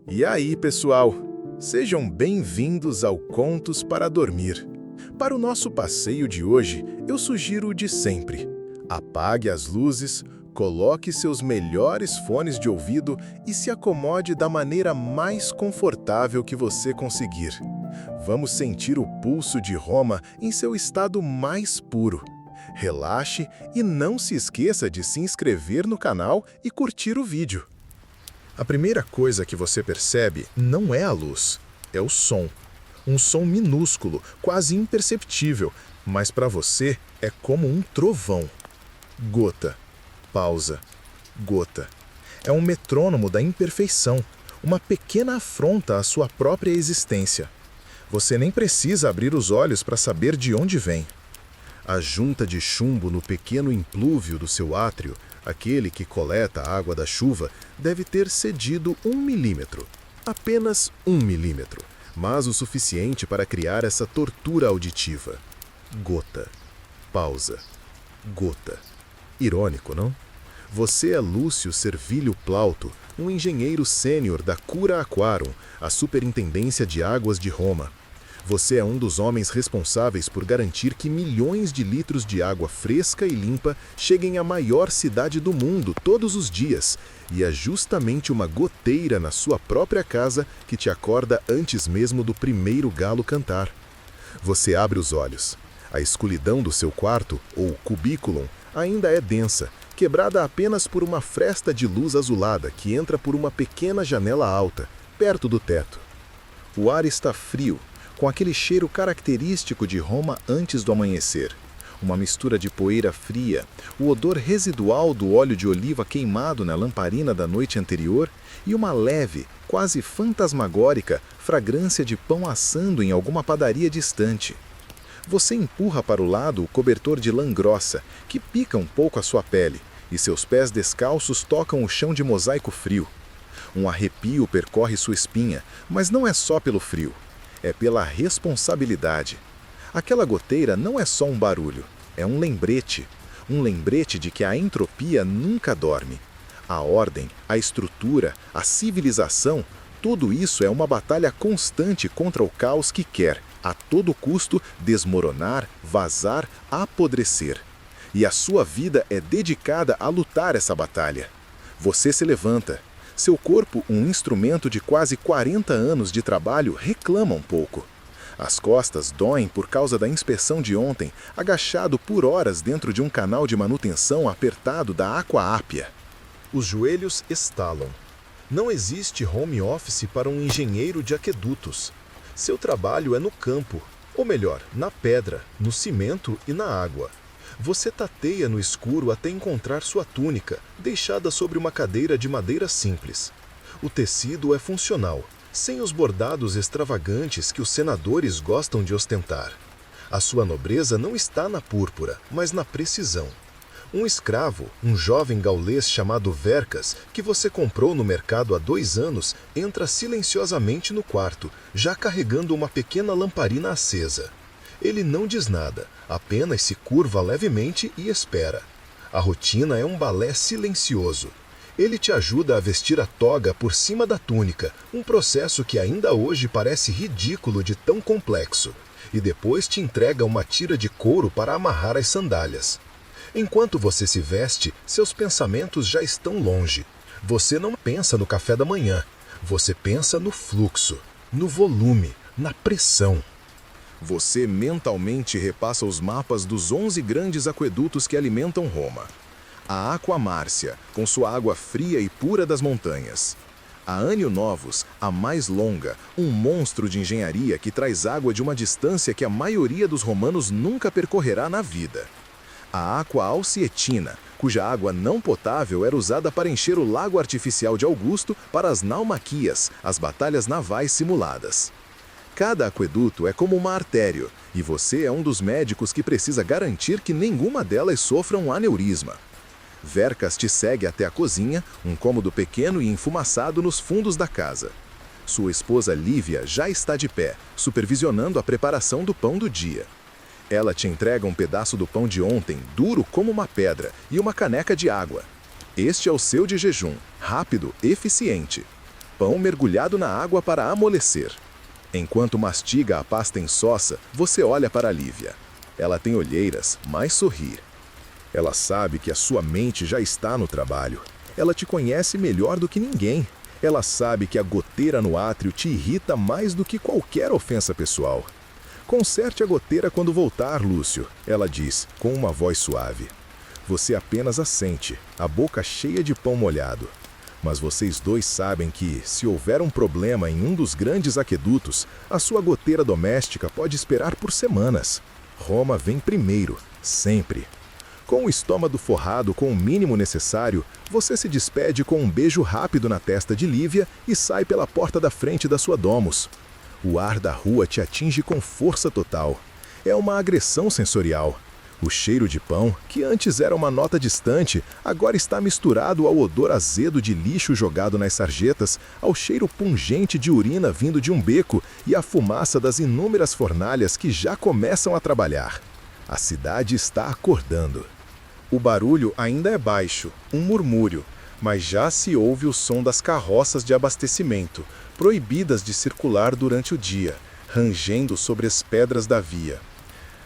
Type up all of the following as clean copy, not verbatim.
E aí, pessoal? Sejam bem-vindos ao Contos para Dormir. Para o nosso passeio de hoje, eu sugiro o de sempre. Apague as luzes, coloque seus melhores fones de ouvido e se acomode da maneira mais confortável que você conseguir. Vamos sentir o pulso de Roma em seu estado mais puro. Relaxe e não se esqueça de se inscrever no canal e curtir o vídeo. A primeira coisa que você percebe não é a luz, é o som. Um som minúsculo, quase imperceptível, mas para você é como um trovão. Gota, pausa, gota. É um metrônomo da imperfeição, uma pequena afronta à sua própria existência. Você nem precisa abrir os olhos para saber de onde vem. A junta de chumbo no pequeno implúvio do seu átrio, aquele que coleta a água da chuva, deve ter cedido 1 milímetro. Apenas 1 milímetro, mas o suficiente para criar essa tortura auditiva. Gota, pausa, gota. Irônico, não? Você é Lúcio Servilho Plauto, um engenheiro sênior da Cura Aquarum, a Superintendência de Águas de Roma. Você é um dos homens responsáveis por garantir que milhões de litros de água fresca e limpa cheguem à maior cidade do mundo todos os dias, e é justamente uma goteira na sua própria casa que te acorda antes mesmo do primeiro galo cantar. Você abre os olhos. A escuridão do seu quarto, ou cubículum, ainda é densa, quebrada apenas por uma fresta de luz azulada que entra por uma pequena janela alta, perto do teto. O ar está frio, com aquele cheiro característico de Roma antes do amanhecer. Uma mistura de poeira fria, o odor residual do óleo de oliva queimado na lamparina da noite anterior e uma leve, quase fantasmagórica, fragrância de pão assando em alguma padaria distante. Você empurra para o lado o cobertor de lã grossa, que pica um pouco a sua pele, e seus pés descalços tocam o chão de mosaico frio. Um arrepio percorre sua espinha, mas não é só pelo frio. É pela responsabilidade. Aquela goteira não é só um barulho, é um lembrete de que a entropia nunca dorme. A ordem, a estrutura, a civilização, tudo isso é uma batalha constante contra o caos que quer, a todo custo, desmoronar, vazar, apodrecer. E a sua vida é dedicada a lutar essa batalha. Você se levanta. Seu corpo, um instrumento de quase 40 anos de trabalho, reclama um pouco. As costas doem por causa da inspeção de ontem, agachado por horas dentro de um canal de manutenção apertado da Aqua Appia. Os joelhos estalam. Não existe home office para um engenheiro de aquedutos. Seu trabalho é no campo, ou melhor, na pedra, no cimento e na água. Você tateia no escuro até encontrar sua túnica, deixada sobre uma cadeira de madeira simples. O tecido é funcional, sem os bordados extravagantes que os senadores gostam de ostentar. A sua nobreza não está na púrpura, mas na precisão. Um escravo, um jovem gaulês chamado Vercas, que você comprou no mercado há 2 anos, entra silenciosamente no quarto, já carregando uma pequena lamparina acesa. Ele não diz nada, apenas se curva levemente e espera. A rotina é um balé silencioso. Ele te ajuda a vestir a toga por cima da túnica, um processo que ainda hoje parece ridículo de tão complexo, e depois te entrega uma tira de couro para amarrar as sandálias. Enquanto você se veste, seus pensamentos já estão longe. Você não pensa no café da manhã, você pensa no fluxo, no volume, na pressão. Você mentalmente repassa os mapas dos 11 grandes aquedutos que alimentam Roma. A Aqua Márcia, com sua água fria e pura das montanhas. A Anio Novus, a mais longa, um monstro de engenharia que traz água de uma distância que a maioria dos romanos nunca percorrerá na vida. A Aqua Alcietina, cuja água não potável era usada para encher o lago artificial de Augusto para as naumaquias, as batalhas navais simuladas. Cada aqueduto é como uma artéria, e você é um dos médicos que precisa garantir que nenhuma delas sofra um aneurisma. Vercas te segue até a cozinha, um cômodo pequeno e enfumaçado nos fundos da casa. Sua esposa Lívia já está de pé, supervisionando a preparação do pão do dia. Ela te entrega um pedaço do pão de ontem, duro como uma pedra, e uma caneca de água. Este é o seu de jejum, rápido, eficiente. pão mergulhado na água para amolecer. Enquanto mastiga a pasta insossa, você olha para Lívia. Ela tem olheiras, mas sorri. Ela sabe que a sua mente já está no trabalho. Ela te conhece melhor do que ninguém. Ela sabe que a goteira no átrio te irrita mais do que qualquer ofensa pessoal. Conserte a goteira quando voltar, Lúcio, ela diz, com uma voz suave. Você apenas assente, a boca cheia de pão molhado. Mas vocês dois sabem que, se houver um problema em um dos grandes aquedutos, a sua goteira doméstica pode esperar por semanas. Roma vem primeiro, sempre. Com o estômago forrado com o mínimo necessário, você se despede com um beijo rápido na testa de Lívia e sai pela porta da frente da sua domus. O ar da rua te atinge com força total. É uma agressão sensorial. O cheiro de pão, que antes era uma nota distante, agora está misturado ao odor azedo de lixo jogado nas sarjetas, ao cheiro pungente de urina vindo de um beco e à fumaça das inúmeras fornalhas que já começam a trabalhar. A cidade está acordando. O barulho ainda é baixo, um murmúrio, mas já se ouve o som das carroças de abastecimento, proibidas de circular durante o dia, rangendo sobre as pedras da via.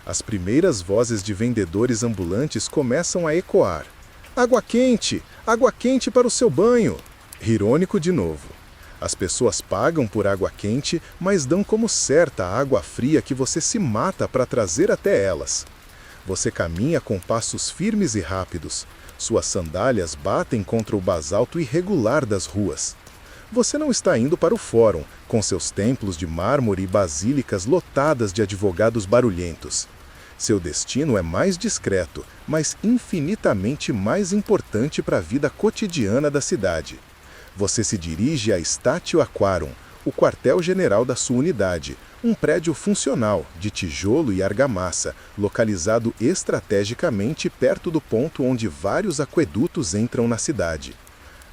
As primeiras vozes de vendedores ambulantes começam a ecoar. Água quente! Água quente para o seu banho! Irônico de novo. As pessoas pagam por água quente, mas dão como certa a água fria que você se mata para trazer até elas. Você caminha com passos firmes e rápidos. Suas sandálias batem contra o basalto irregular das ruas. Você não está indo para o fórum, com seus templos de mármore e basílicas lotadas de advogados barulhentos. Seu destino é mais discreto, mas infinitamente mais importante para a vida cotidiana da cidade. Você se dirige a Statio Aquarum, o quartel-general da sua unidade, um prédio funcional, de tijolo e argamassa, localizado estrategicamente perto do ponto onde vários aquedutos entram na cidade.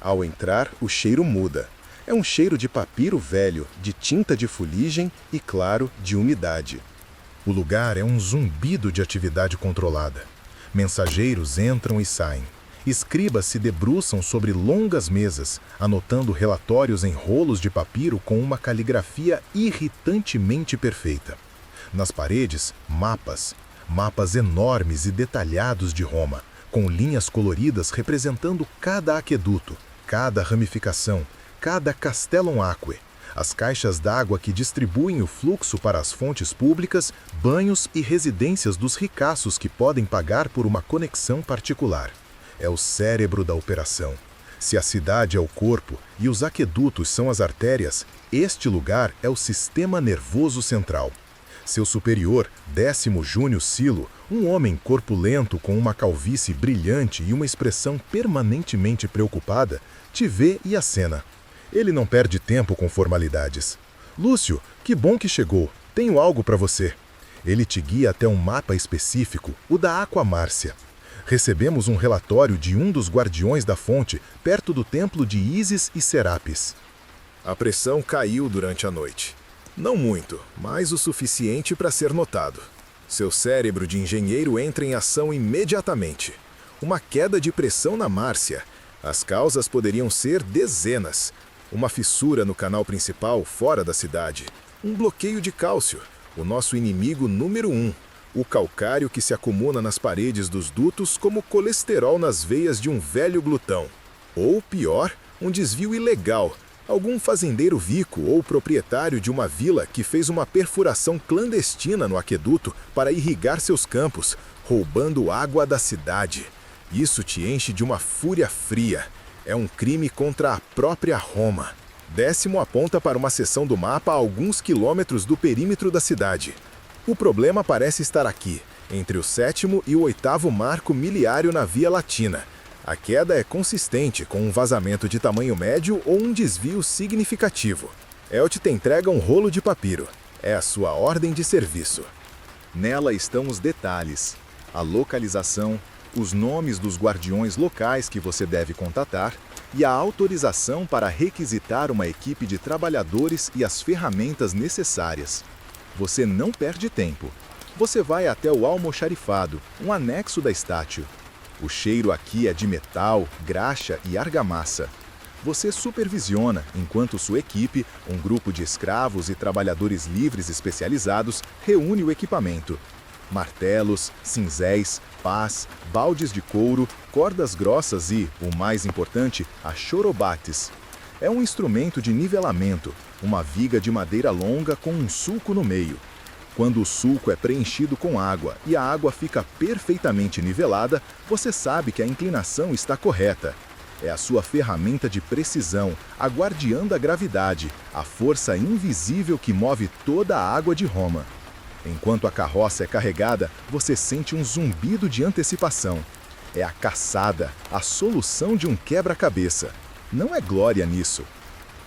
Ao entrar, o cheiro muda. É um cheiro de papiro velho, de tinta de fuligem e, claro, de umidade. O lugar é um zumbido de atividade controlada. Mensageiros entram e saem. Escribas se debruçam sobre longas mesas, anotando relatórios em rolos de papiro com uma caligrafia irritantemente perfeita. Nas paredes, mapas enormes e detalhados de Roma, com linhas coloridas representando cada aqueduto, cada ramificação, cada castellum aquae, as caixas d'água que distribuem o fluxo para as fontes públicas, banhos e residências dos ricaços que podem pagar por uma conexão particular. É o cérebro da operação. Se a cidade é o corpo e os aquedutos são as artérias, este lugar é o sistema nervoso central. Seu superior, 10º Júnior Silo, um homem corpulento com uma calvície brilhante e uma expressão permanentemente preocupada, te vê e acena. Ele não perde tempo com formalidades. Lúcio, que bom que chegou. Tenho algo para você. Ele te guia até um mapa específico, o da Aqua Márcia. Recebemos um relatório de um dos guardiões da fonte, perto do templo de Ísis e Serapis. A pressão caiu durante a noite. Não muito, mas o suficiente para ser notado. Seu cérebro de engenheiro entra em ação imediatamente. Uma queda de pressão na Márcia. As causas poderiam ser dezenas. Uma fissura no canal principal fora da cidade. Um bloqueio de cálcio, o nosso inimigo número 1. O calcário que se acumula nas paredes dos dutos como colesterol nas veias de um velho glutão. Ou, pior, um desvio ilegal. Algum fazendeiro rico ou proprietário de uma vila que fez uma perfuração clandestina no aqueduto para irrigar seus campos, roubando água da cidade. Isso te enche de uma fúria fria. É um crime contra a própria Roma. 10º aponta para uma seção do mapa a alguns quilômetros do perímetro da cidade. O problema parece estar aqui, entre o 7º e o 8º marco miliário na Via Latina. A queda é consistente, com um vazamento de tamanho médio ou um desvio significativo. Elt te entrega um rolo de papiro. É a sua ordem de serviço. Nela estão os detalhes, a localização, os nomes dos guardiões locais que você deve contatar e a autorização para requisitar uma equipe de trabalhadores e as ferramentas necessárias. Você não perde tempo. Você vai até o almoxarifado, um anexo da Statio. O cheiro aqui é de metal, graxa e argamassa. Você supervisiona enquanto sua equipe, um grupo de escravos e trabalhadores livres especializados, reúne o equipamento. Martelos, cinzéis, pás, baldes de couro, cordas grossas e, o mais importante, achorobates. É um instrumento de nivelamento, uma viga de madeira longa com um sulco no meio. Quando o sulco é preenchido com água e a água fica perfeitamente nivelada, você sabe que a inclinação está correta. É a sua ferramenta de precisão, a guardiã da gravidade, a força invisível que move toda a água de Roma. Enquanto a carroça é carregada, você sente um zumbido de antecipação. É a caçada, a solução de um quebra-cabeça. Não é glória nisso.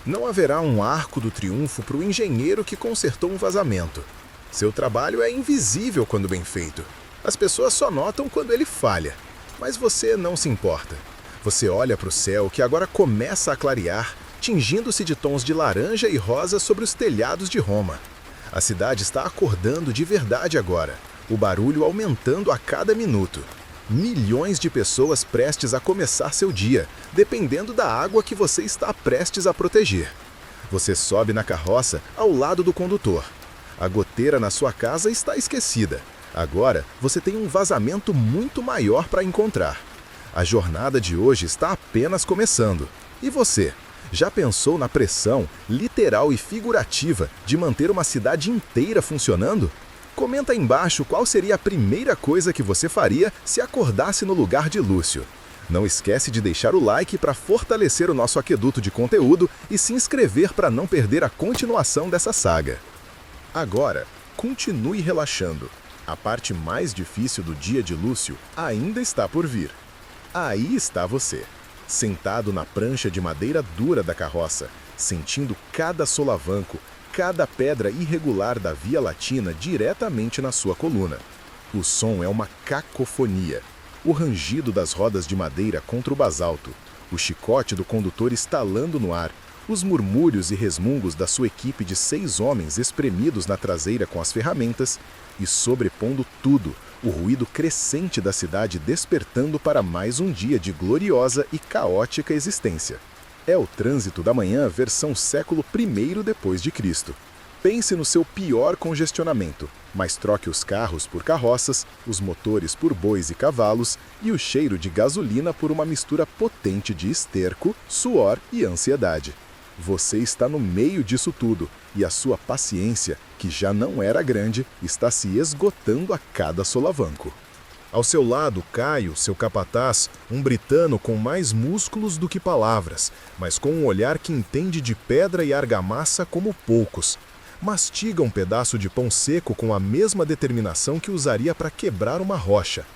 Não haverá um arco do triunfo para o engenheiro que consertou um vazamento. Seu trabalho é invisível quando bem feito. As pessoas só notam quando ele falha. Mas você não se importa. Você olha para o céu que agora começa a clarear, tingindo-se de tons de laranja e rosa sobre os telhados de Roma. A cidade está acordando de verdade agora, o barulho aumentando a cada minuto. Milhões de pessoas prestes a começar seu dia, dependendo da água que você está prestes a proteger. Você sobe na carroça ao lado do condutor. A goteira na sua casa está esquecida. Agora você tem um vazamento muito maior para encontrar. A jornada de hoje está apenas começando. E você? Já pensou na pressão, literal e figurativa, de manter uma cidade inteira funcionando? Comenta aí embaixo qual seria a primeira coisa que você faria se acordasse no lugar de Lúcio. Não esquece de deixar o like para fortalecer o nosso aqueduto de conteúdo e se inscrever para não perder a continuação dessa saga. Agora, continue relaxando. A parte mais difícil do dia de Lúcio ainda está por vir. Aí está você, sentado na prancha de madeira dura da carroça, sentindo cada solavanco, cada pedra irregular da Via Latina diretamente na sua coluna. O som é uma cacofonia. O rangido das rodas de madeira contra o basalto, o chicote do condutor estalando no ar, os murmúrios e resmungos da sua equipe de 6 homens espremidos na traseira com as ferramentas e, sobrepondo tudo, o ruído crescente da cidade despertando para mais um dia de gloriosa e caótica existência. É o trânsito da manhã versão século I depois de Cristo. Pense no seu pior congestionamento, mas troque os carros por carroças, os motores por bois e cavalos e o cheiro de gasolina por uma mistura potente de esterco, suor e ansiedade. Você está no meio disso tudo e a sua paciência, que já não era grande, está se esgotando a cada solavanco. Ao seu lado, Caio, seu capataz, um britano com mais músculos do que palavras, mas com um olhar que entende de pedra e argamassa como poucos. Mastiga um pedaço de pão seco com a mesma determinação que usaria para quebrar uma rocha.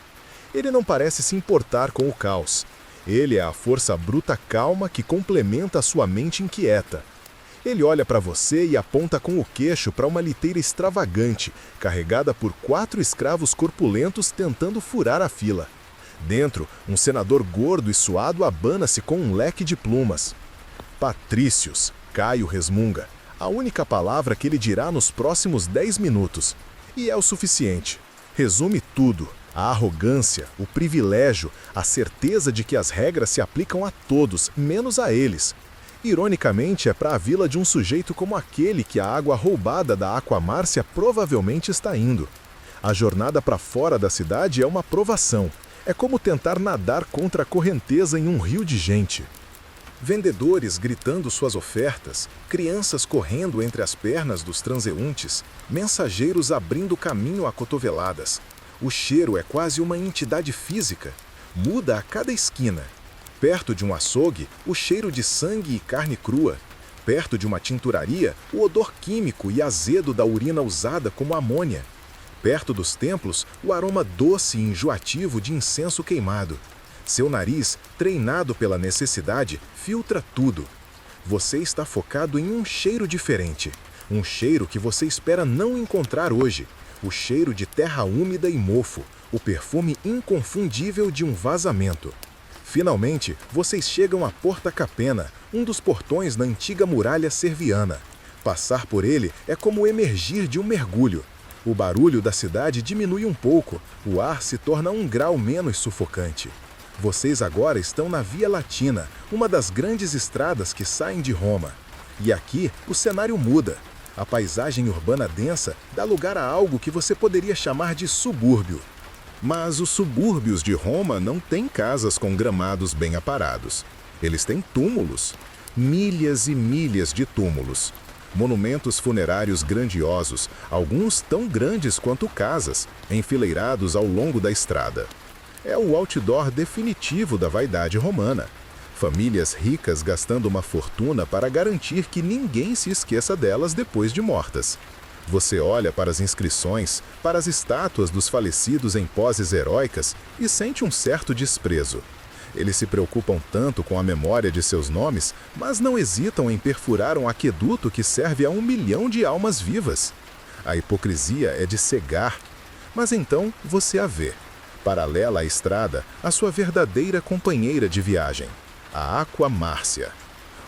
Ele não parece se importar com o caos. Ele é a força bruta calma que complementa a sua mente inquieta. Ele olha para você e aponta com o queixo para uma liteira extravagante, carregada por 4 escravos corpulentos tentando furar a fila. Dentro, um senador gordo e suado abana-se com um leque de plumas. Patrícios, Caio resmunga, a única palavra que ele dirá nos próximos 10 minutos. E é o suficiente. Resume tudo. A arrogância, o privilégio, a certeza de que as regras se aplicam a todos, menos a eles. Ironicamente, é para a vila de um sujeito como aquele que a água roubada da Aquamárcia provavelmente está indo. A jornada para fora da cidade é uma provação. É como tentar nadar contra a correnteza em um rio de gente. Vendedores gritando suas ofertas, crianças correndo entre as pernas dos transeuntes, mensageiros abrindo caminho a cotoveladas. O cheiro é quase uma entidade física. Muda a cada esquina. Perto de um açougue, o cheiro de sangue e carne crua. Perto de uma tinturaria, o odor químico e azedo da urina usada como amônia. Perto dos templos, o aroma doce e enjoativo de incenso queimado. Seu nariz, treinado pela necessidade, filtra tudo. Você está focado em um cheiro diferente. Um cheiro que você espera não encontrar hoje. O cheiro de terra úmida e mofo. O perfume inconfundível de um vazamento. Finalmente, vocês chegam a Porta Capena, um dos portões na antiga muralha serviana. Passar por ele é como emergir de um mergulho. O barulho da cidade diminui um pouco, o ar se torna 1 grau menos sufocante. Vocês agora estão na Via Latina, uma das grandes estradas que saem de Roma. E aqui o cenário muda. A paisagem urbana densa dá lugar a algo que você poderia chamar de subúrbio. Mas os subúrbios de Roma não têm casas com gramados bem aparados. Eles têm túmulos. Milhas e milhas de túmulos. Monumentos funerários grandiosos, alguns tão grandes quanto casas, enfileirados ao longo da estrada. É o outdoor definitivo da vaidade romana. Famílias ricas gastando uma fortuna para garantir que ninguém se esqueça delas depois de mortas. Você olha para as inscrições, para as estátuas dos falecidos em poses heróicas e sente um certo desprezo. Eles se preocupam tanto com a memória de seus nomes, mas não hesitam em perfurar um aqueduto que serve a 1 milhão de almas vivas. A hipocrisia é de cegar. Mas então você a vê. Paralela à estrada, a sua verdadeira companheira de viagem, a Aqua Márcia.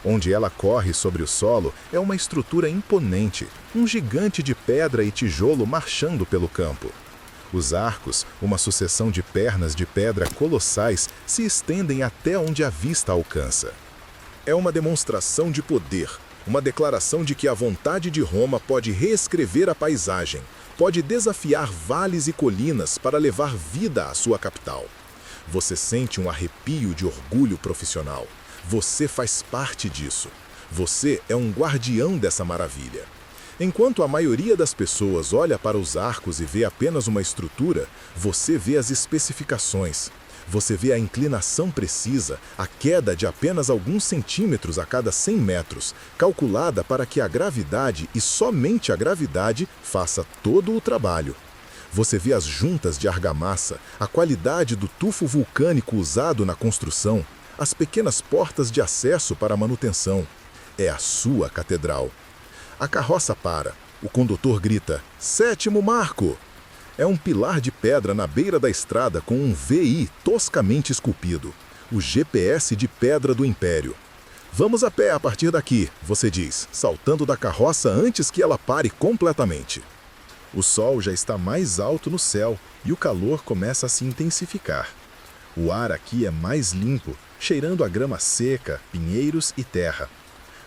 Onde ela corre sobre o solo é uma estrutura imponente, um gigante de pedra e tijolo marchando pelo campo. Os arcos, uma sucessão de pernas de pedra colossais, se estendem até onde a vista alcança. É uma demonstração de poder, uma declaração de que a vontade de Roma pode reescrever a paisagem, pode desafiar vales e colinas para levar vida à sua capital. Você sente um arrepio de orgulho profissional. Você faz parte disso. Você é um guardião dessa maravilha. Enquanto a maioria das pessoas olha para os arcos e vê apenas uma estrutura, você vê as especificações. Você vê a inclinação precisa, a queda de apenas alguns centímetros a cada 100 metros, calculada para que a gravidade e somente a gravidade faça todo o trabalho. Você vê as juntas de argamassa, a qualidade do tufo vulcânico usado na construção, as pequenas portas de acesso para a manutenção. É a sua catedral. A carroça para. O condutor grita: "Sétimo marco!" É um pilar de pedra na beira da estrada com um VI toscamente esculpido. O GPS de pedra do Império. "Vamos a pé a partir daqui", você diz, saltando da carroça antes que ela pare completamente. O sol já está mais alto no céu e o calor começa a se intensificar. O ar aqui é mais limpo, cheirando a grama seca, pinheiros e terra.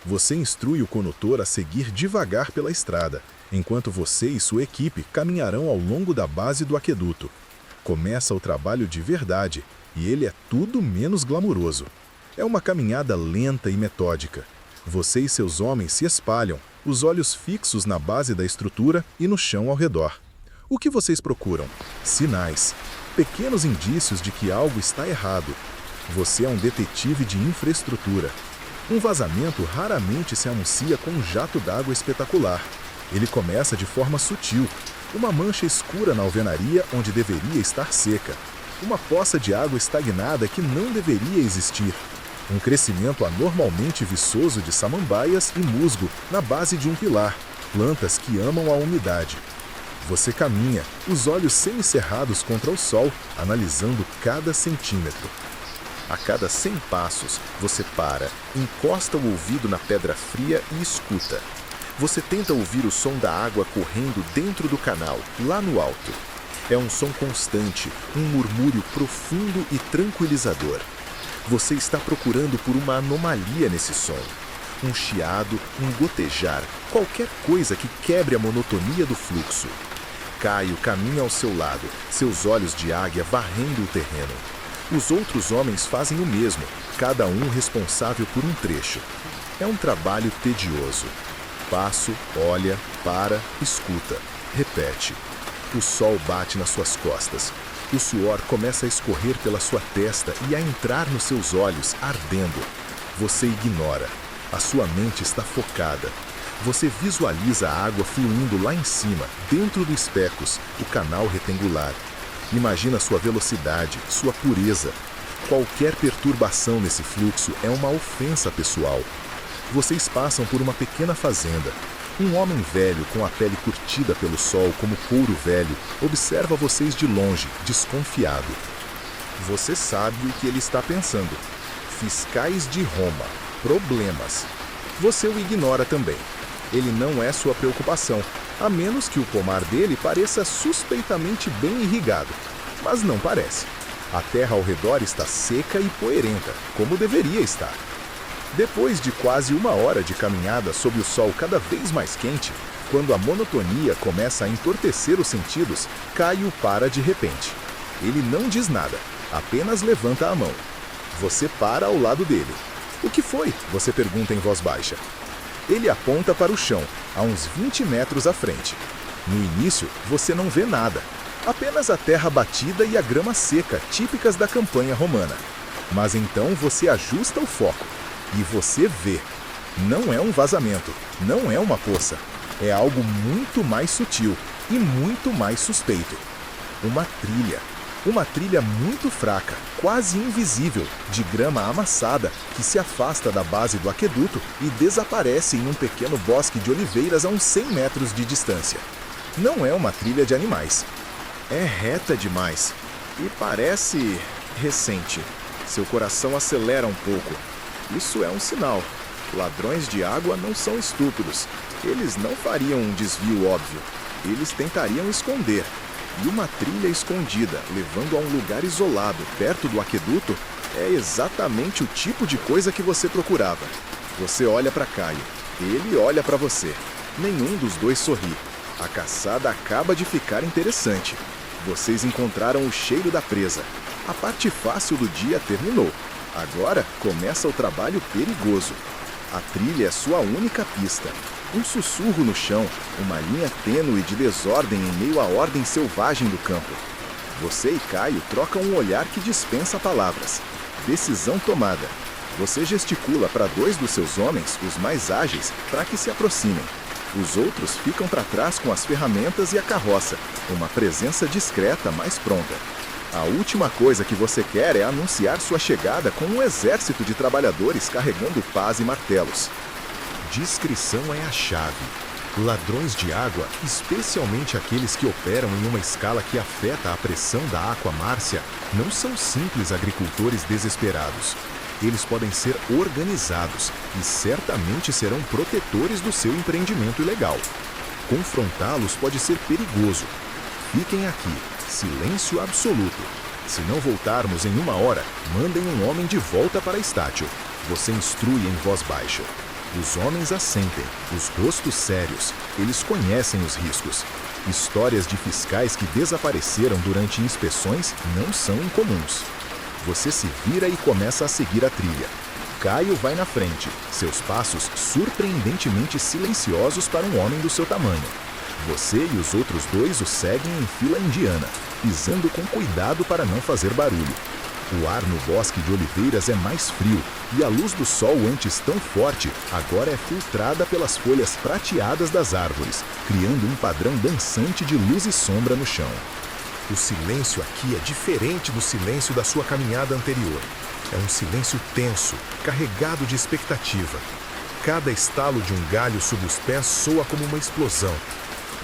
Você instrui o condutor a seguir devagar pela estrada, enquanto você e sua equipe caminharão ao longo da base do aqueduto. Começa o trabalho de verdade, e ele é tudo menos glamuroso. É uma caminhada lenta e metódica. Você e seus homens se espalham, os olhos fixos na base da estrutura e no chão ao redor. O que vocês procuram? Sinais. Pequenos indícios de que algo está errado. Você é um detetive de infraestrutura. Um vazamento raramente se anuncia com um jato d'água espetacular. Ele começa de forma sutil. Uma mancha escura na alvenaria onde deveria estar seca. Uma poça de água estagnada que não deveria existir. Um crescimento anormalmente viçoso de samambaias e musgo na base de um pilar, plantas que amam a umidade. Você caminha, os olhos semicerrados contra o sol, analisando cada centímetro. A cada 100 passos, você para, encosta o ouvido na pedra fria e escuta. Você tenta ouvir o som da água correndo dentro do canal, lá no alto. É um som constante, um murmúrio profundo e tranquilizador. Você está procurando por uma anomalia nesse som. Um chiado, um gotejar, qualquer coisa que quebre a monotonia do fluxo. Caio caminha ao seu lado, seus olhos de águia varrendo o terreno. Os outros homens fazem o mesmo, cada um responsável por um trecho. É um trabalho tedioso. Passo, olha, para, escuta, repete. O sol bate nas suas costas. O suor começa a escorrer pela sua testa e a entrar nos seus olhos, ardendo. Você ignora. A sua mente está focada. Você visualiza a água fluindo lá em cima, dentro do Specus, o canal retangular. Imagina sua velocidade, sua pureza. Qualquer perturbação nesse fluxo é uma ofensa pessoal. Vocês passam por uma pequena fazenda. Um homem velho com a pele curtida pelo sol como couro velho observa vocês de longe, desconfiado. Você sabe o que ele está pensando. Fiscais de Roma. Problemas. Você o ignora também. Ele não é sua preocupação, a menos que o pomar dele pareça suspeitamente bem irrigado. Mas não parece. A terra ao redor está seca e poeirenta, como deveria estar. Depois de quase 1 hora de caminhada sob o sol cada vez mais quente, quando a monotonia começa a entorpecer os sentidos, Caio para de repente. Ele não diz nada, apenas levanta a mão. Você para ao lado dele. O que foi? Você pergunta em voz baixa. Ele aponta para o chão, a uns 20 metros à frente. No início, você não vê nada. Apenas a terra batida e a grama seca, típicas da campanha romana. Mas então você ajusta o foco. E você vê. Não é um vazamento, não é uma poça. É algo muito mais sutil e muito mais suspeito. Uma trilha. Uma trilha muito fraca, quase invisível, de grama amassada, que se afasta da base do aqueduto e desaparece em um pequeno bosque de oliveiras a uns 100 metros de distância. Não é uma trilha de animais. É reta demais e parece recente. Seu coração acelera um pouco. Isso é um sinal. Ladrões de água não são estúpidos. Eles não fariam um desvio óbvio. Eles tentariam esconder. E uma trilha escondida, levando a um lugar isolado, perto do aqueduto, é exatamente o tipo de coisa que você procurava. Você olha para Caio. Ele olha para você. Nenhum dos dois sorri. A caçada acaba de ficar interessante. Vocês encontraram o cheiro da presa. A parte fácil do dia terminou. Agora começa o trabalho perigoso. A trilha é sua única pista. Um sussurro no chão, uma linha tênue de desordem em meio à ordem selvagem do campo. Você e Caio trocam um olhar que dispensa palavras. Decisão tomada. Você gesticula para 2 dos seus homens, os mais ágeis, para que se aproximem. Os outros ficam para trás com as ferramentas e a carroça, uma presença discreta, mas pronta. A última coisa que você quer é anunciar sua chegada com um exército de trabalhadores carregando pás e martelos. Discrição é a chave. Ladrões de água, especialmente aqueles que operam em uma escala que afeta a pressão da Aqua Márcia, não são simples agricultores desesperados. Eles podem ser organizados e certamente serão protetores do seu empreendimento ilegal. Confrontá-los pode ser perigoso. Fiquem aqui. Silêncio absoluto. Se não voltarmos em 1 hora, mandem um homem de volta para a estátil. Você instrui em voz baixa. Os homens assentem, os rostos sérios. Eles conhecem os riscos. Histórias de fiscais que desapareceram durante inspeções não são incomuns. Você se vira e começa a seguir a trilha. Caio vai na frente, seus passos surpreendentemente silenciosos para um homem do seu tamanho. Você e os outros 2 o seguem em fila indiana, pisando com cuidado para não fazer barulho. O ar no bosque de oliveiras é mais frio, e a luz do sol antes tão forte, agora é filtrada pelas folhas prateadas das árvores, criando um padrão dançante de luz e sombra no chão. O silêncio aqui é diferente do silêncio da sua caminhada anterior. É um silêncio tenso, carregado de expectativa. Cada estalo de um galho sob os pés soa como uma explosão.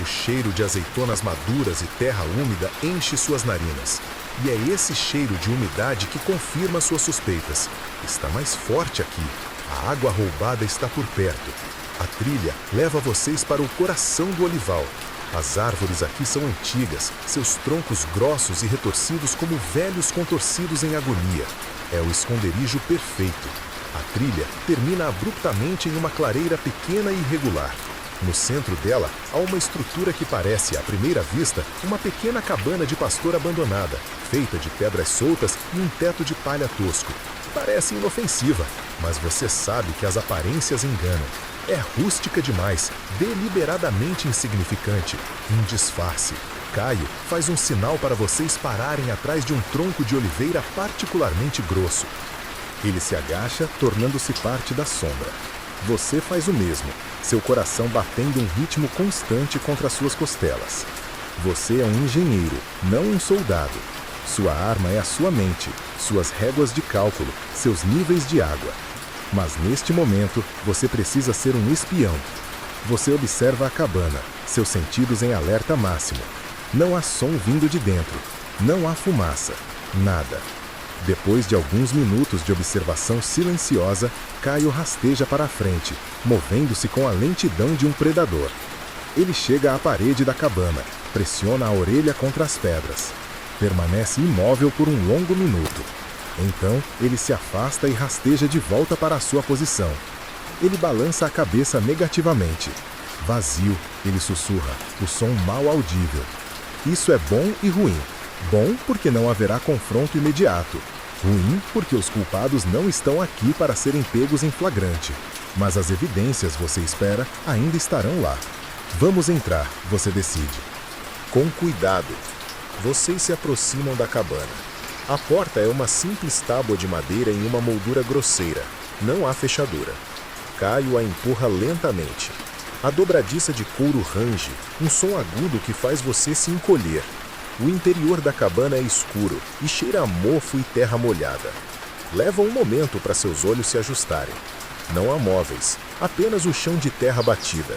O cheiro de azeitonas maduras e terra úmida enche suas narinas. E é esse cheiro de umidade que confirma suas suspeitas. Está mais forte aqui. A água roubada está por perto. A trilha leva vocês para o coração do olival. As árvores aqui são antigas, seus troncos grossos e retorcidos como velhos contorcidos em agonia. É o esconderijo perfeito. A trilha termina abruptamente em uma clareira pequena e irregular. No centro dela, há uma estrutura que parece, à primeira vista, uma pequena cabana de pastor abandonada, feita de pedras soltas e um teto de palha tosco. Parece inofensiva, mas você sabe que as aparências enganam. É rústica demais, deliberadamente insignificante, um disfarce. Caio faz um sinal para vocês pararem atrás de um tronco de oliveira particularmente grosso. Ele se agacha, tornando-se parte da sombra. Você faz o mesmo, seu coração batendo um ritmo constante contra suas costelas. Você é um engenheiro, não um soldado. Sua arma é a sua mente, suas réguas de cálculo, seus níveis de água. Mas neste momento, você precisa ser um espião. Você observa a cabana, seus sentidos em alerta máximo. Não há som vindo de dentro, não há fumaça, nada. Depois de alguns minutos de observação silenciosa, Caio rasteja para a frente, movendo-se com a lentidão de um predador. Ele chega à parede da cabana, pressiona a orelha contra as pedras. permanece imóvel por um longo minuto. Então, ele se afasta e rasteja de volta para a sua posição. Ele balança a cabeça negativamente. Vazio, ele sussurra, o som mal audível. Isso é bom e ruim. Bom porque não haverá confronto imediato. Ruim porque os culpados não estão aqui para serem pegos em flagrante. Mas as evidências, você espera, ainda estarão lá. Vamos entrar, você decide. Com cuidado. Vocês se aproximam da cabana. A porta é uma simples tábua de madeira em uma moldura grosseira. Não há fechadura. Caio a empurra lentamente. A dobradiça de couro range, um som agudo que faz você se encolher. O interior da cabana é escuro e cheira a mofo e terra molhada. Leva um momento para seus olhos se ajustarem. Não há móveis, apenas o chão de terra batida.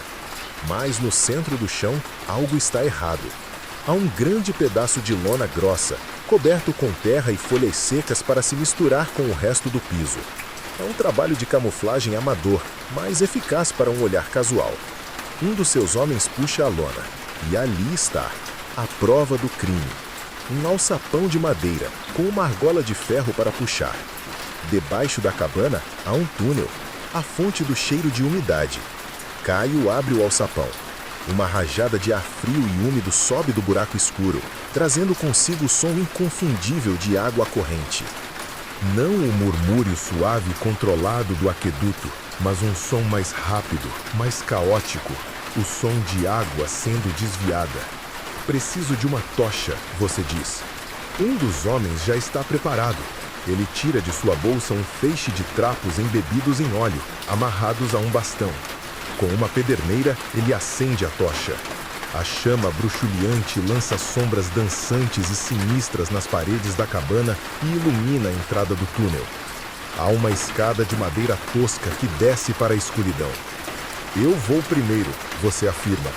Mas no centro do chão, algo está errado. Há um grande pedaço de lona grossa, coberto com terra e folhas secas para se misturar com o resto do piso. É um trabalho de camuflagem amador, mas eficaz para um olhar casual. Um dos seus homens puxa a lona, e ali está, a prova do crime. Um alçapão de madeira, com uma argola de ferro para puxar. Debaixo da cabana há um túnel, a fonte do cheiro de umidade. Caio abre o alçapão. Uma rajada de ar frio e úmido sobe do buraco escuro, trazendo consigo o som inconfundível de água corrente. Não o murmúrio suave e controlado do aqueduto, mas um som mais rápido, mais caótico, o som de água sendo desviada. Preciso de uma tocha, você diz. Um dos homens já está preparado. Ele tira de sua bolsa um feixe de trapos embebidos em óleo, amarrados a um bastão. Com uma pederneira, ele acende a tocha. A chama bruxuleante lança sombras dançantes e sinistras nas paredes da cabana e ilumina a entrada do túnel. Há uma escada de madeira tosca que desce para a escuridão. Eu vou primeiro, você afirma.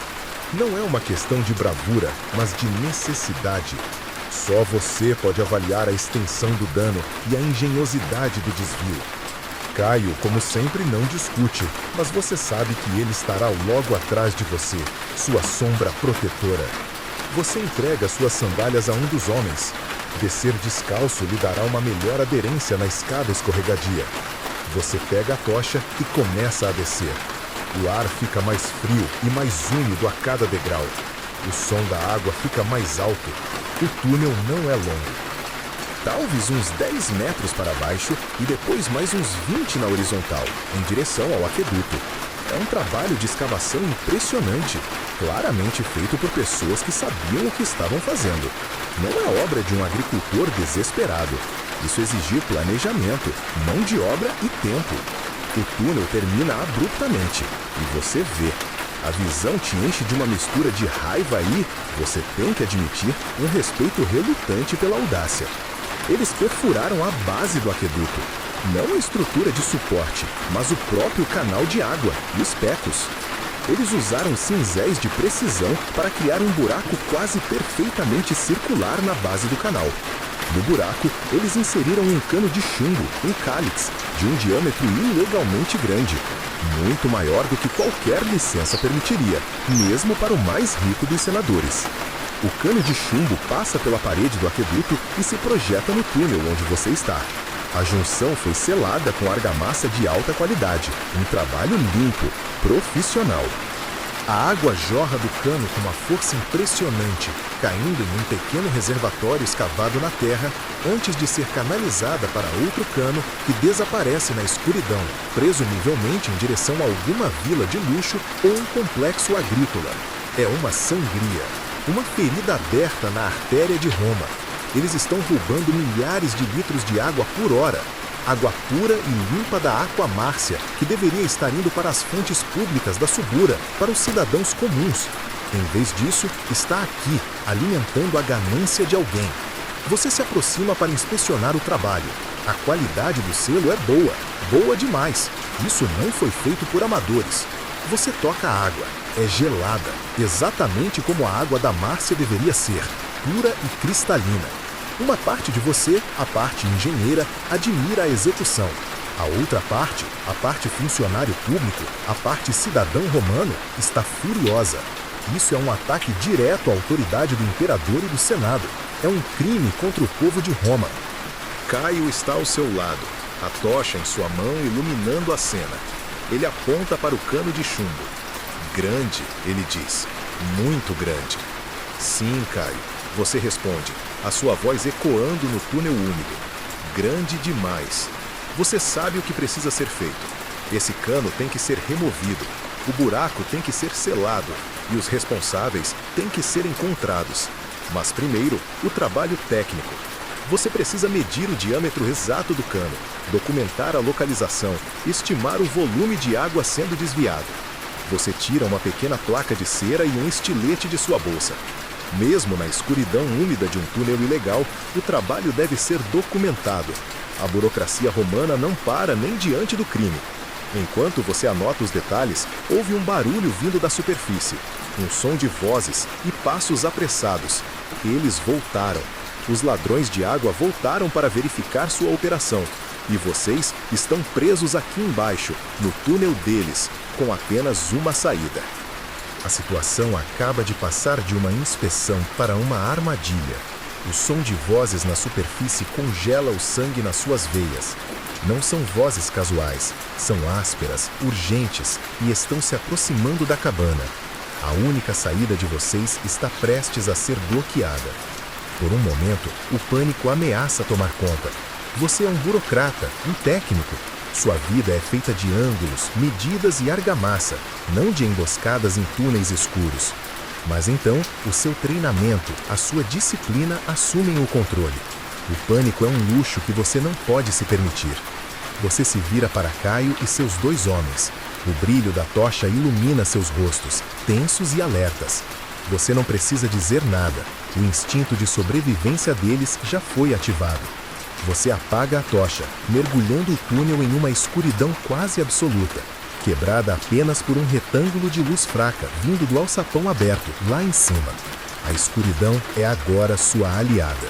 Não é uma questão de bravura, mas de necessidade. Só você pode avaliar a extensão do dano e a engenhosidade do desvio. Caio, como sempre, não discute, mas você sabe que ele estará logo atrás de você, sua sombra protetora. Você entrega suas sandálias a um dos homens. Descer descalço lhe dará uma melhor aderência na escada escorregadia. Você pega a tocha e começa a descer. O ar fica mais frio e mais úmido a cada degrau. O som da água fica mais alto. O túnel não é longo. Talvez uns 10 metros para baixo e depois mais uns 20 na horizontal, em direção ao aqueduto. É um trabalho de escavação impressionante, claramente feito por pessoas que sabiam o que estavam fazendo. Não é obra de um agricultor desesperado. Isso exigiu planejamento, mão de obra e tempo. O túnel termina abruptamente e você vê. A visão te enche de uma mistura de raiva e, você tem que admitir, um respeito relutante pela audácia. Eles perfuraram a base do aqueduto, não a estrutura de suporte, mas o próprio canal de água e os pecos. Eles usaram cinzéis de precisão para criar um buraco quase perfeitamente circular na base do canal. No buraco, eles inseriram um cano de chumbo, um cálix, de um diâmetro ilegalmente grande, muito maior do que qualquer licença permitiria, mesmo para o mais rico dos senadores. O cano de chumbo passa pela parede do aqueduto e se projeta no túnel onde você está. A junção foi selada com argamassa de alta qualidade, um trabalho limpo, profissional. A água jorra do cano com uma força impressionante, caindo em um pequeno reservatório escavado na terra, antes de ser canalizada para outro cano que desaparece na escuridão, presumivelmente em direção a alguma vila de luxo ou um complexo agrícola. É uma sangria. Uma ferida aberta na artéria de Roma. Eles estão roubando milhares de litros de água por hora. Água pura e limpa da Aqua Márcia, que deveria estar indo para as fontes públicas da Subura, para os cidadãos comuns. Em vez disso, está aqui, alimentando a ganância de alguém. Você se aproxima para inspecionar o trabalho. A qualidade do selo é boa, boa demais. Isso não foi feito por amadores. Você toca a água. É gelada, exatamente como a água da Márcia deveria ser, pura e cristalina. Uma parte de você, a parte engenheira, admira a execução. A outra parte, a parte funcionário público, a parte cidadão romano, está furiosa. Isso é um ataque direto à autoridade do imperador e do Senado. É um crime contra o povo de Roma. Caio está ao seu lado, a tocha em sua mão iluminando a cena. Ele aponta para o cano de chumbo. Grande, ele diz. Muito grande. Sim, Caio. Você responde, a sua voz ecoando no túnel úmido. Grande demais. Você sabe o que precisa ser feito. Esse cano tem que ser removido. O buraco tem que ser selado. E os responsáveis têm que ser encontrados. Mas primeiro, o trabalho técnico. Você precisa medir o diâmetro exato do cano, documentar a localização, estimar o volume de água sendo desviado. Você tira uma pequena placa de cera e um estilete de sua bolsa. Mesmo na escuridão úmida de um túnel ilegal, o trabalho deve ser documentado. A burocracia romana não para nem diante do crime. Enquanto você anota os detalhes, houve um barulho vindo da superfície. Um som de vozes e passos apressados. Eles voltaram. Os ladrões de água voltaram para verificar sua operação. E vocês estão presos aqui embaixo, no túnel deles, com apenas uma saída. A situação acaba de passar de uma inspeção para uma armadilha. O som de vozes na superfície congela o sangue nas suas veias. Não são vozes casuais, são ásperas, urgentes e estão se aproximando da cabana. A única saída de vocês está prestes a ser bloqueada. Por um momento, o pânico ameaça tomar conta. Você é um burocrata, um técnico. Sua vida é feita de ângulos, medidas e argamassa, não de emboscadas em túneis escuros. Mas então, o seu treinamento, a sua disciplina assumem o controle. O pânico é um luxo que você não pode se permitir. Você se vira para Caio e seus 2 homens. O brilho da tocha ilumina seus rostos, tensos e alertas. Você não precisa dizer nada. O instinto de sobrevivência deles já foi ativado. Você apaga a tocha, mergulhando o túnel em uma escuridão quase absoluta, quebrada apenas por um retângulo de luz fraca vindo do alçapão aberto, lá em cima. A escuridão é agora sua aliada.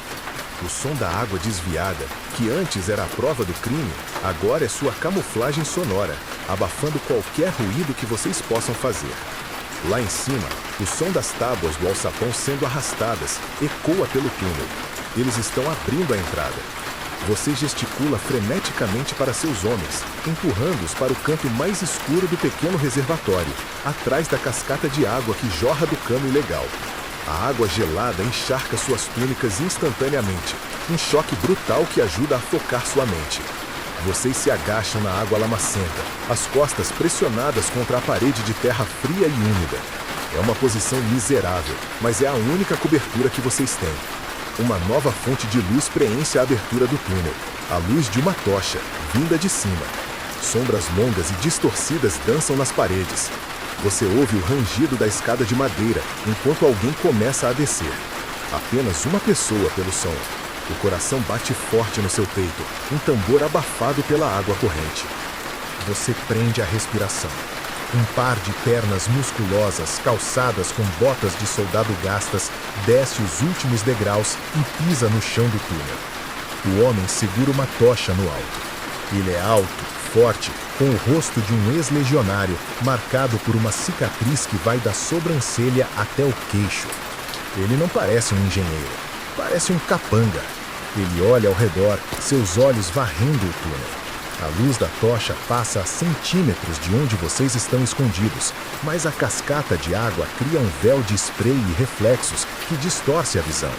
O som da água desviada, que antes era a prova do crime, agora é sua camuflagem sonora, abafando qualquer ruído que vocês possam fazer. Lá em cima, o som das tábuas do alçapão sendo arrastadas ecoa pelo túnel. Eles estão abrindo a entrada. Você gesticula freneticamente para seus homens, empurrando-os para o canto mais escuro do pequeno reservatório, atrás da cascata de água que jorra do cano ilegal. A água gelada encharca suas túnicas instantaneamente, um choque brutal que ajuda a focar sua mente. Vocês se agacham na água lamacenta, as costas pressionadas contra a parede de terra fria e úmida. É uma posição miserável, mas é a única cobertura que vocês têm. Uma nova fonte de luz preenche a abertura do túnel, a luz de uma tocha, vinda de cima. Sombras longas e distorcidas dançam nas paredes. Você ouve o rangido da escada de madeira, enquanto alguém começa a descer. Apenas uma pessoa pelo som. O coração bate forte no seu peito, um tambor abafado pela água corrente. Você prende a respiração. Um par de pernas musculosas, calçadas com botas de soldado gastas, desce os últimos degraus e pisa no chão do túnel. O homem segura uma tocha no alto. Ele é alto, forte, com o rosto de um ex-legionário, marcado por uma cicatriz que vai da sobrancelha até o queixo. Ele não parece um engenheiro, parece um capanga. Ele olha ao redor, seus olhos varrendo o túnel. A luz da tocha passa a centímetros de onde vocês estão escondidos, mas a cascata de água cria um véu de spray e reflexos que distorce a visão.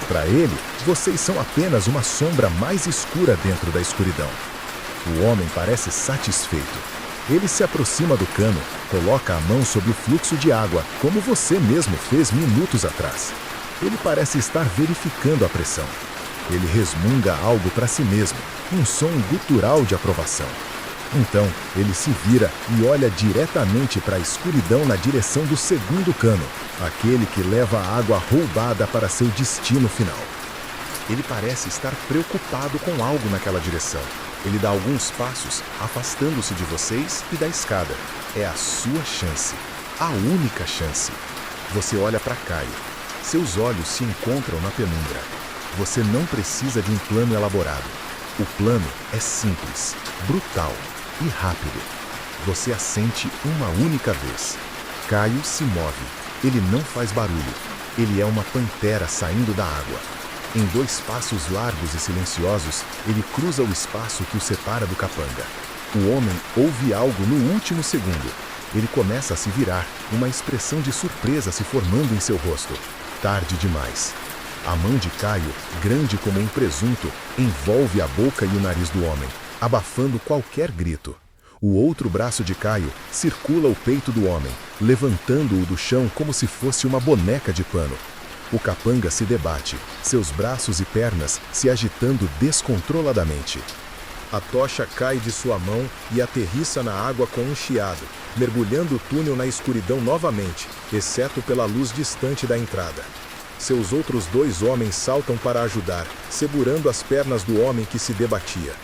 Para ele, vocês são apenas uma sombra mais escura dentro da escuridão. O homem parece satisfeito. Ele se aproxima do cano, coloca a mão sobre o fluxo de água, como você mesmo fez minutos atrás. Ele parece estar verificando a pressão. Ele resmunga algo para si mesmo, um som gutural de aprovação. Então, ele se vira e olha diretamente para a escuridão na direção do segundo cano, aquele que leva a água roubada para seu destino final. Ele parece estar preocupado com algo naquela direção. Ele dá alguns passos, afastando-se de vocês e da escada. É a sua chance, a única chance. Você olha para Caio. Seus olhos se encontram na penumbra. Você não precisa de um plano elaborado. O plano é simples, brutal e rápido. Você assente uma única vez. Caio se move. Ele não faz barulho. Ele é uma pantera saindo da água. Em 2 passos largos e silenciosos, ele cruza o espaço que o separa do capanga. O homem ouve algo no último segundo. Ele começa a se virar, uma expressão de surpresa se formando em seu rosto. Tarde demais. A mão de Caio, grande como um presunto, envolve a boca e o nariz do homem, abafando qualquer grito. O outro braço de Caio circula o peito do homem, levantando-o do chão como se fosse uma boneca de pano. O capanga se debate, seus braços e pernas se agitando descontroladamente. A tocha cai de sua mão e aterrissa na água com um chiado, mergulhando o túnel na escuridão novamente, exceto pela luz distante da entrada. Seus outros 2 homens saltam para ajudar, segurando as pernas do homem que se debatia.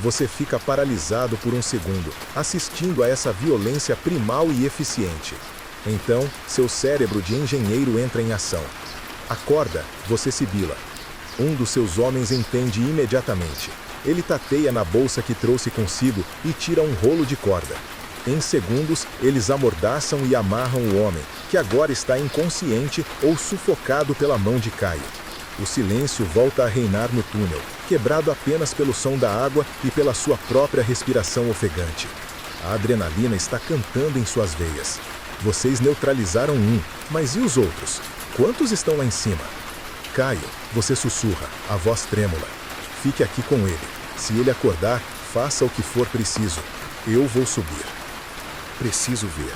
Você fica paralisado por um segundo, assistindo a essa violência primal e eficiente. Então, seu cérebro de engenheiro entra em ação. Acorda, você sibila. Um dos seus homens entende imediatamente. Ele tateia na bolsa que trouxe consigo e tira um rolo de corda. Em segundos, eles amordaçam e amarram o homem, que agora está inconsciente ou sufocado pela mão de Caio. O silêncio volta a reinar no túnel, quebrado apenas pelo som da água e pela sua própria respiração ofegante. A adrenalina está cantando em suas veias. Vocês neutralizaram um, mas e os outros? Quantos estão lá em cima? Caio, você sussurra, a voz trêmula. Fique aqui com ele. Se ele acordar, faça o que for preciso. Eu vou subir. Preciso ver.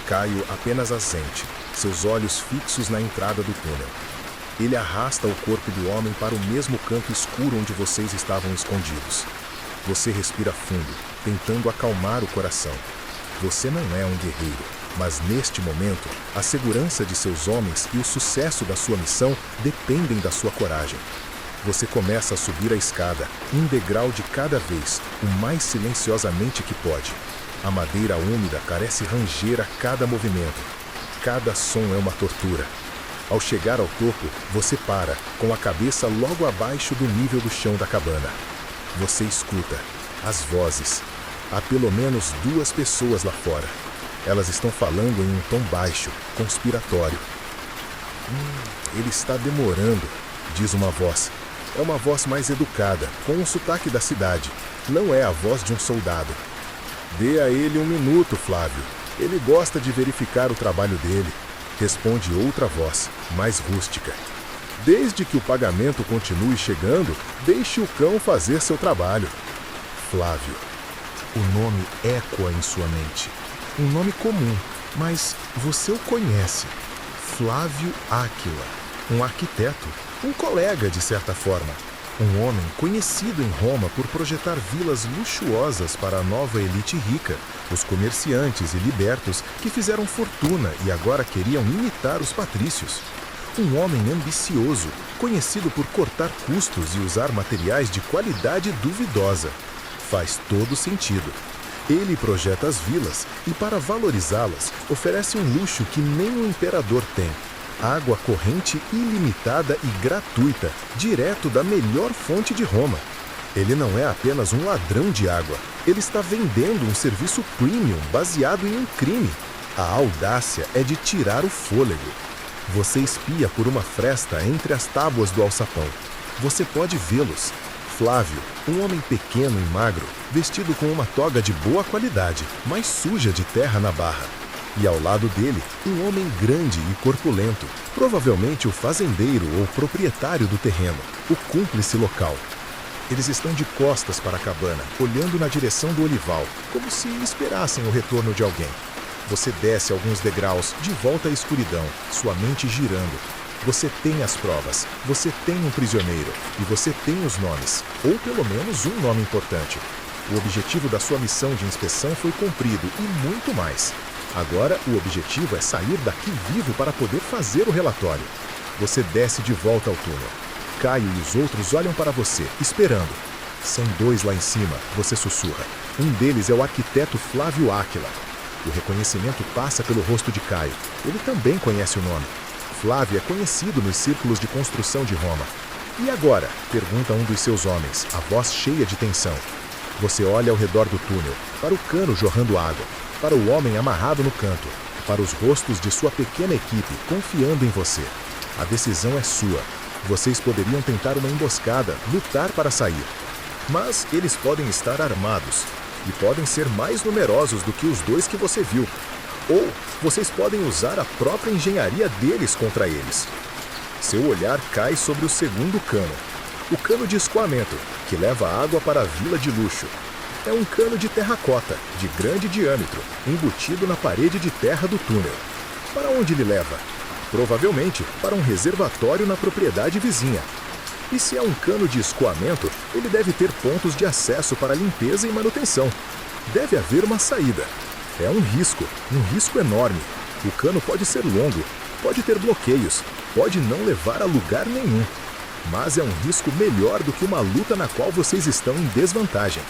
Caio apenas assente, seus olhos fixos na entrada do túnel. Ele arrasta o corpo do homem para o mesmo canto escuro onde vocês estavam escondidos. Você respira fundo, tentando acalmar o coração. Você não é um guerreiro, mas neste momento, a segurança de seus homens e o sucesso da sua missão dependem da sua coragem. Você começa a subir a escada, um degrau de cada vez, o mais silenciosamente que pode. A madeira úmida parece ranger a cada movimento. Cada som é uma tortura. Ao chegar ao topo, você para, com a cabeça logo abaixo do nível do chão da cabana. Você escuta as vozes. Há pelo menos 2 pessoas lá fora. Elas estão falando em um tom baixo, conspiratório. Ele está demorando, diz uma voz. É uma voz mais educada, com um sotaque da cidade. Não é a voz de um soldado. Dê a ele 1 minuto, Flávio. Ele gosta de verificar o trabalho dele. Responde outra voz, mais rústica. Desde que o pagamento continue chegando, deixe o cão fazer seu trabalho. Flávio. O nome ecoa em sua mente. Um nome comum, mas você o conhece. Flávio Áquila. Um arquiteto, um colega de certa forma. Um homem conhecido em Roma por projetar vilas luxuosas para a nova elite rica, os comerciantes e libertos que fizeram fortuna e agora queriam imitar os patrícios. Um homem ambicioso, conhecido por cortar custos e usar materiais de qualidade duvidosa. Faz todo sentido. Ele projeta as vilas e, para valorizá-las, oferece um luxo que nem o imperador tem. Água corrente ilimitada e gratuita, direto da melhor fonte de Roma. Ele não é apenas um ladrão de água, ele está vendendo um serviço premium baseado em um crime. A audácia é de tirar o fôlego. Você espia por uma fresta entre as tábuas do alçapão. Você pode vê-los. Flávio, um homem pequeno e magro, vestido com uma toga de boa qualidade, mas suja de terra na barra. E ao lado dele, um homem grande e corpulento, provavelmente o fazendeiro ou proprietário do terreno, o cúmplice local. Eles estão de costas para a cabana, olhando na direção do olival, como se esperassem o retorno de alguém. Você desce alguns degraus, de volta à escuridão, sua mente girando. Você tem as provas, você tem um prisioneiro, e você tem os nomes, ou pelo menos um nome importante. O objetivo da sua missão de inspeção foi cumprido, e muito mais. Agora, o objetivo é sair daqui vivo para poder fazer o relatório. Você desce de volta ao túnel. Caio e os outros olham para você, esperando. São 2 lá em cima, você sussurra. Um deles é o arquiteto Flávio Áquila. O reconhecimento passa pelo rosto de Caio. Ele também conhece o nome. Flávio é conhecido nos círculos de construção de Roma. E agora? Pergunta um dos seus homens, a voz cheia de tensão. Você olha ao redor do túnel, para o cano jorrando água, para o homem amarrado no canto. para os rostos de sua pequena equipe, confiando em você. A decisão é sua. Vocês poderiam tentar uma emboscada, lutar para sair. Mas eles podem estar armados e podem ser mais numerosos do que os dois que você viu. Ou vocês podem usar a própria engenharia deles contra eles. Seu olhar cai sobre o segundo cano. O cano de escoamento, que leva água para a vila de luxo. É um cano de terracota, de grande diâmetro, embutido na parede de terra do túnel. Para onde ele leva? Provavelmente para um reservatório na propriedade vizinha. E se é um cano de escoamento, ele deve ter pontos de acesso para limpeza e manutenção. Deve haver uma saída. É um risco enorme. O cano pode ser longo, pode ter bloqueios, pode não levar a lugar nenhum. Mas é um risco melhor do que uma luta na qual vocês estão em desvantagem.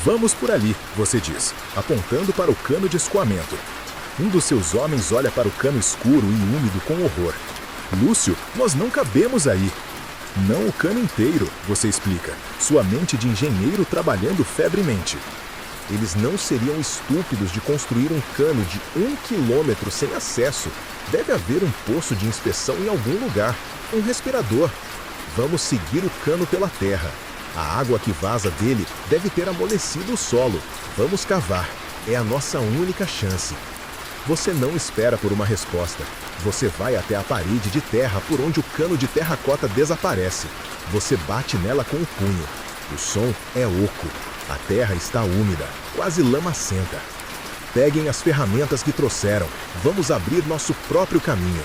Vamos por ali, você diz, apontando para o cano de escoamento. Um dos seus homens olha para o cano escuro e úmido com horror. Lúcio, nós não cabemos aí. Não o cano inteiro, você explica, sua mente de engenheiro trabalhando febremente. Eles não seriam estúpidos de construir um cano de 1 quilômetro sem acesso. Deve haver um poço de inspeção em algum lugar, um respirador. Vamos seguir o cano pela terra. A água que vaza dele deve ter amolecido o solo. Vamos cavar. É a nossa única chance. Você não espera por uma resposta. Você vai até a parede de terra por onde o cano de terracota desaparece. Você bate nela com o punho. O som é oco. A terra está úmida, quase lamacenta. Peguem as ferramentas que trouxeram. Vamos abrir nosso próprio caminho.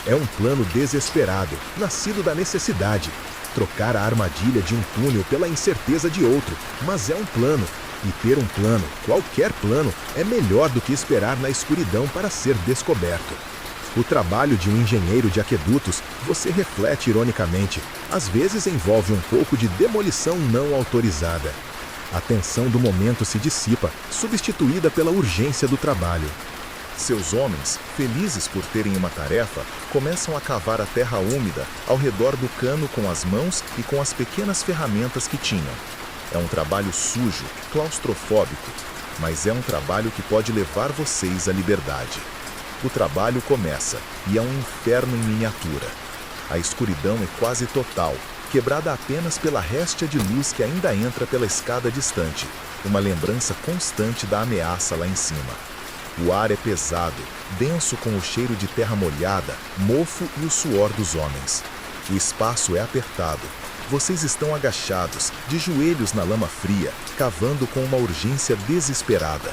É um plano desesperado, nascido da necessidade. Trocar a armadilha de um túnel pela incerteza de outro, mas é um plano. E ter um plano, qualquer plano, é melhor do que esperar na escuridão para ser descoberto. O trabalho de um engenheiro de aquedutos, você reflete ironicamente, às vezes envolve um pouco de demolição não autorizada. A tensão do momento se dissipa, substituída pela urgência do trabalho. Seus homens, felizes por terem uma tarefa, começam a cavar a terra úmida ao redor do cano com as mãos e com as pequenas ferramentas que tinham. É um trabalho sujo, claustrofóbico, mas é um trabalho que pode levar vocês à liberdade. O trabalho começa e é um inferno em miniatura. A escuridão é quase total, quebrada apenas pela réstia de luz que ainda entra pela escada distante, uma lembrança constante da ameaça lá em cima. O ar é pesado, denso com o cheiro de terra molhada, mofo e o suor dos homens. O espaço é apertado. Vocês estão agachados, de joelhos na lama fria, cavando com uma urgência desesperada.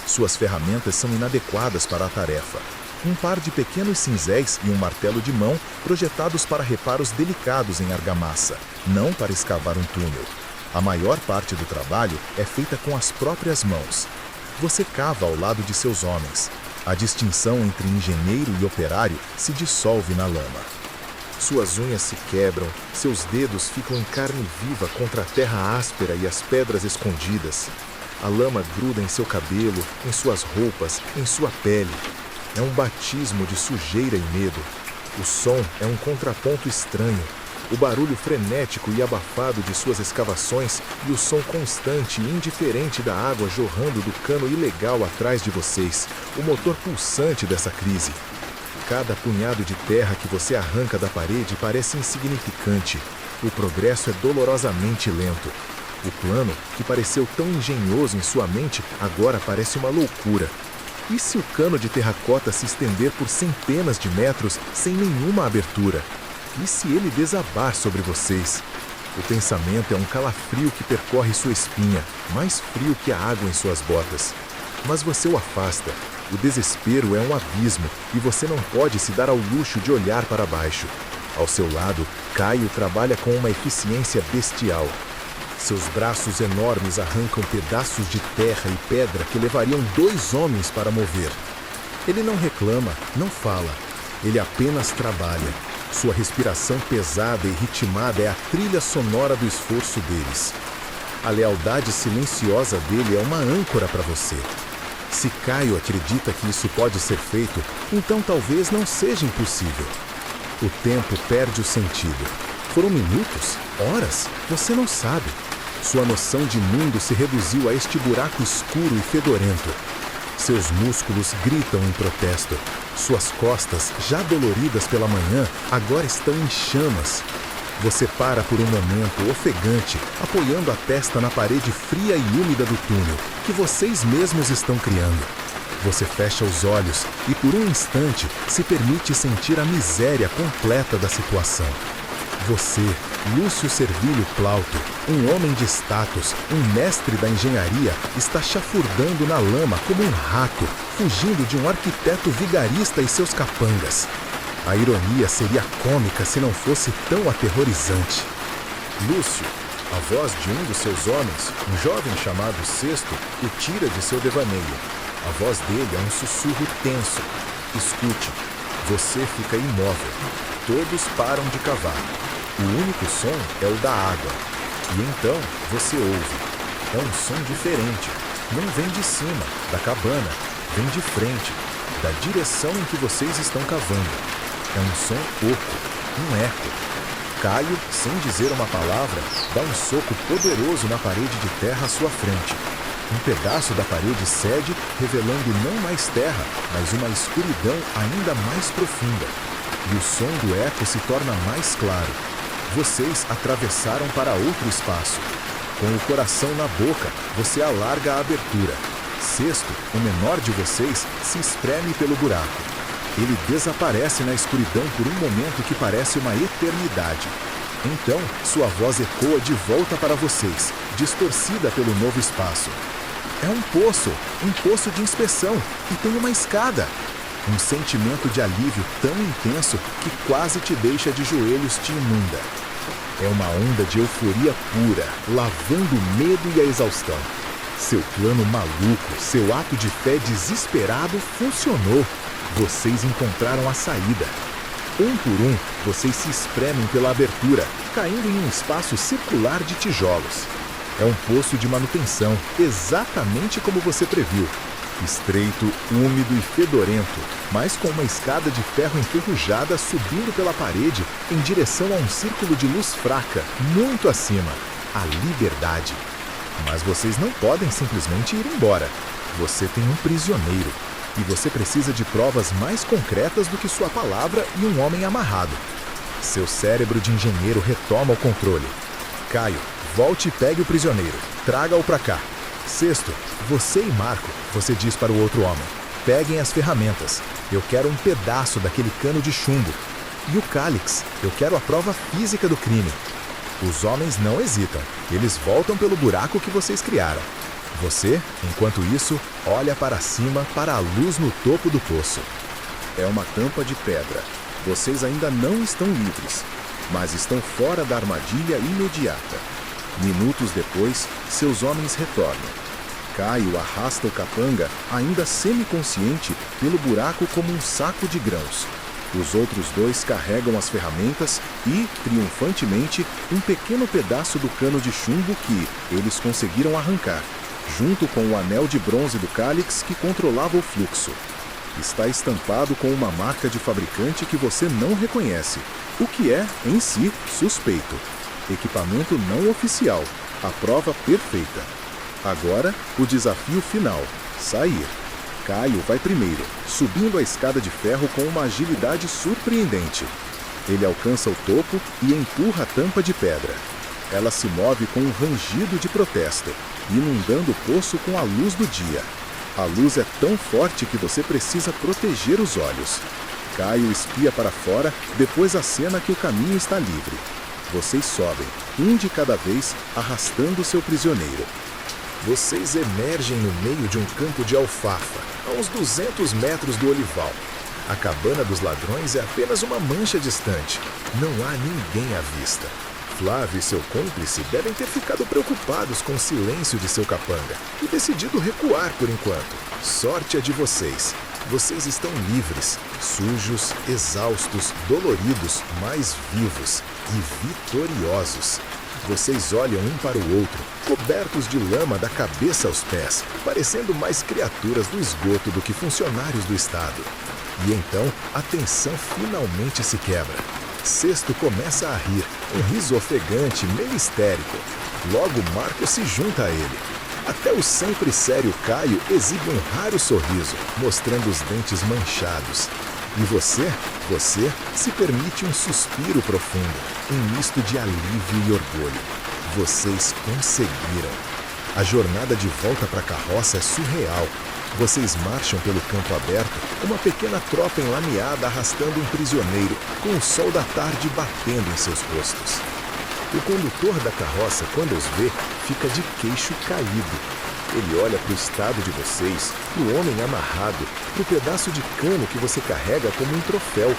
Suas ferramentas são inadequadas para a tarefa. Um par de pequenos cinzéis e um martelo de mão projetados para reparos delicados em argamassa, não para escavar um túnel. A maior parte do trabalho é feita com as próprias mãos. Você cava ao lado de seus homens. A distinção entre engenheiro e operário se dissolve na lama. Suas unhas se quebram, seus dedos ficam em carne viva contra a terra áspera e as pedras escondidas. A lama gruda em seu cabelo, em suas roupas, em sua pele. É um batismo de sujeira e medo. O som é um contraponto estranho. O barulho frenético e abafado de suas escavações e o som constante e indiferente da água jorrando do cano ilegal atrás de vocês, o motor pulsante dessa crise. Cada punhado de terra que você arranca da parede parece insignificante. O progresso é dolorosamente lento. O plano, que pareceu tão engenhoso em sua mente, agora parece uma loucura. E se o cano de terracota se estender por centenas de metros sem nenhuma abertura? E se ele desabar sobre vocês? O pensamento é um calafrio que percorre sua espinha, mais frio que a água em suas botas. Mas você o afasta. O desespero é um abismo e você não pode se dar ao luxo de olhar para baixo. Ao seu lado, Caio trabalha com uma eficiência bestial. Seus braços enormes arrancam pedaços de terra e pedra que levariam 2 homens para mover. Ele não reclama, não fala. Ele apenas trabalha. Sua respiração pesada e ritmada é a trilha sonora do esforço deles. A lealdade silenciosa dele é uma âncora para você. Se Caio acredita que isso pode ser feito, então talvez não seja impossível. O tempo perde o sentido. Foram minutos? Horas? Você não sabe. Sua noção de mundo se reduziu a este buraco escuro e fedorento. Seus músculos gritam em protesto. Suas costas, já doloridas pela manhã, agora estão em chamas. Você para por um momento, ofegante, apoiando a testa na parede fria e úmida do túnel, que vocês mesmos estão criando. Você fecha os olhos e, por um instante, se permite sentir a miséria completa da situação. Você, Lúcio Servilho Plauto, um homem de status, um mestre da engenharia, está chafurdando na lama como um rato, fugindo de um arquiteto vigarista e seus capangas. A ironia seria cômica se não fosse tão aterrorizante. Lúcio, a voz de um dos seus homens, um jovem chamado Sesto, o tira de seu devaneio. A voz dele é um sussurro tenso. Escute. Você fica imóvel. Todos param de cavar. O único som é o da água. E então você ouve. É um som diferente. Não vem de cima, da cabana. Vem de frente, da direção em que vocês estão cavando. É um som oco, um eco. Caio, sem dizer uma palavra, dá um soco poderoso na parede de terra à sua frente. Um pedaço da parede cede, revelando não mais terra, mas uma escuridão ainda mais profunda. E o som do eco se torna mais claro. Vocês atravessaram para outro espaço. Com o coração na boca, você alarga a abertura. Sesto, o menor de vocês, se espreme pelo buraco. Ele desaparece na escuridão por um momento que parece uma eternidade. Então, sua voz ecoa de volta para vocês, distorcida pelo novo espaço. É um poço de inspeção, e tem uma escada. Um sentimento de alívio tão intenso que quase te deixa de joelhos, te inunda. É uma onda de euforia pura, lavando o medo e a exaustão. Seu plano maluco, seu ato de fé desesperado funcionou. Vocês encontraram a saída. Um por um, vocês se espremem pela abertura, caindo em um espaço circular de tijolos. É um poço de manutenção, exatamente como você previu. Estreito, úmido e fedorento, mas com uma escada de ferro enferrujada subindo pela parede em direção a um círculo de luz fraca, muito acima. A liberdade. Mas vocês não podem simplesmente ir embora. Você tem um prisioneiro. E você precisa de provas mais concretas do que sua palavra e um homem amarrado. Seu cérebro de engenheiro retoma o controle. Caio, volte e pegue o prisioneiro. Traga-o para cá. Sesto, você e Marco, você diz para o outro homem. Peguem as ferramentas. Eu quero um pedaço daquele cano de chumbo. E o Cálix, eu quero a prova física do crime. Os homens não hesitam. Eles voltam pelo buraco que vocês criaram. Você, enquanto isso, olha para cima, para a luz no topo do poço. É uma tampa de pedra. Vocês ainda não estão livres, mas estão fora da armadilha imediata. Minutos depois, seus homens retornam. Caio arrasta o capanga, ainda semiconsciente, pelo buraco como um saco de grãos. Os outros dois carregam as ferramentas e, triunfantemente, um pequeno pedaço do cano de chumbo que eles conseguiram arrancar, junto com o anel de bronze do Cálix que controlava o fluxo. Está estampado com uma marca de fabricante que você não reconhece, o que é, em si, suspeito. Equipamento não oficial, a prova perfeita. Agora, o desafio final, sair. Caio vai primeiro, subindo a escada de ferro com uma agilidade surpreendente. Ele alcança o topo e empurra a tampa de pedra. Ela se move com um rangido de protesto, inundando o poço com a luz do dia. A luz é tão forte que você precisa proteger os olhos. Caio espia para fora, depois acena que o caminho está livre. Vocês sobem, um de cada vez, arrastando seu prisioneiro. Vocês emergem no meio de um campo de alfafa, a uns 200 metros do olival. A cabana dos ladrões é apenas uma mancha distante. Não há ninguém à vista. Flávio e seu cúmplice devem ter ficado preocupados com o silêncio de seu capanga e decidido recuar por enquanto. Sorte a de vocês. Vocês estão livres, sujos, exaustos, doloridos, mas vivos e vitoriosos. Vocês olham um para o outro, cobertos de lama da cabeça aos pés, parecendo mais criaturas do esgoto do que funcionários do Estado. E então, a tensão finalmente se quebra. Sesto começa a rir, um riso ofegante, meio histérico. Logo, Marco se junta a ele. Até o sempre sério Caio exibe um raro sorriso, mostrando os dentes manchados. E você se permite um suspiro profundo, um misto de alívio e orgulho. Vocês conseguiram. A jornada de volta para a carroça é surreal. Vocês marcham pelo campo aberto, uma pequena tropa enlameada arrastando um prisioneiro, com o sol da tarde batendo em seus rostos. O condutor da carroça, quando os vê, fica de queixo caído. Ele olha para o estado de vocês, para o homem amarrado, para o pedaço de cano que você carrega como um troféu,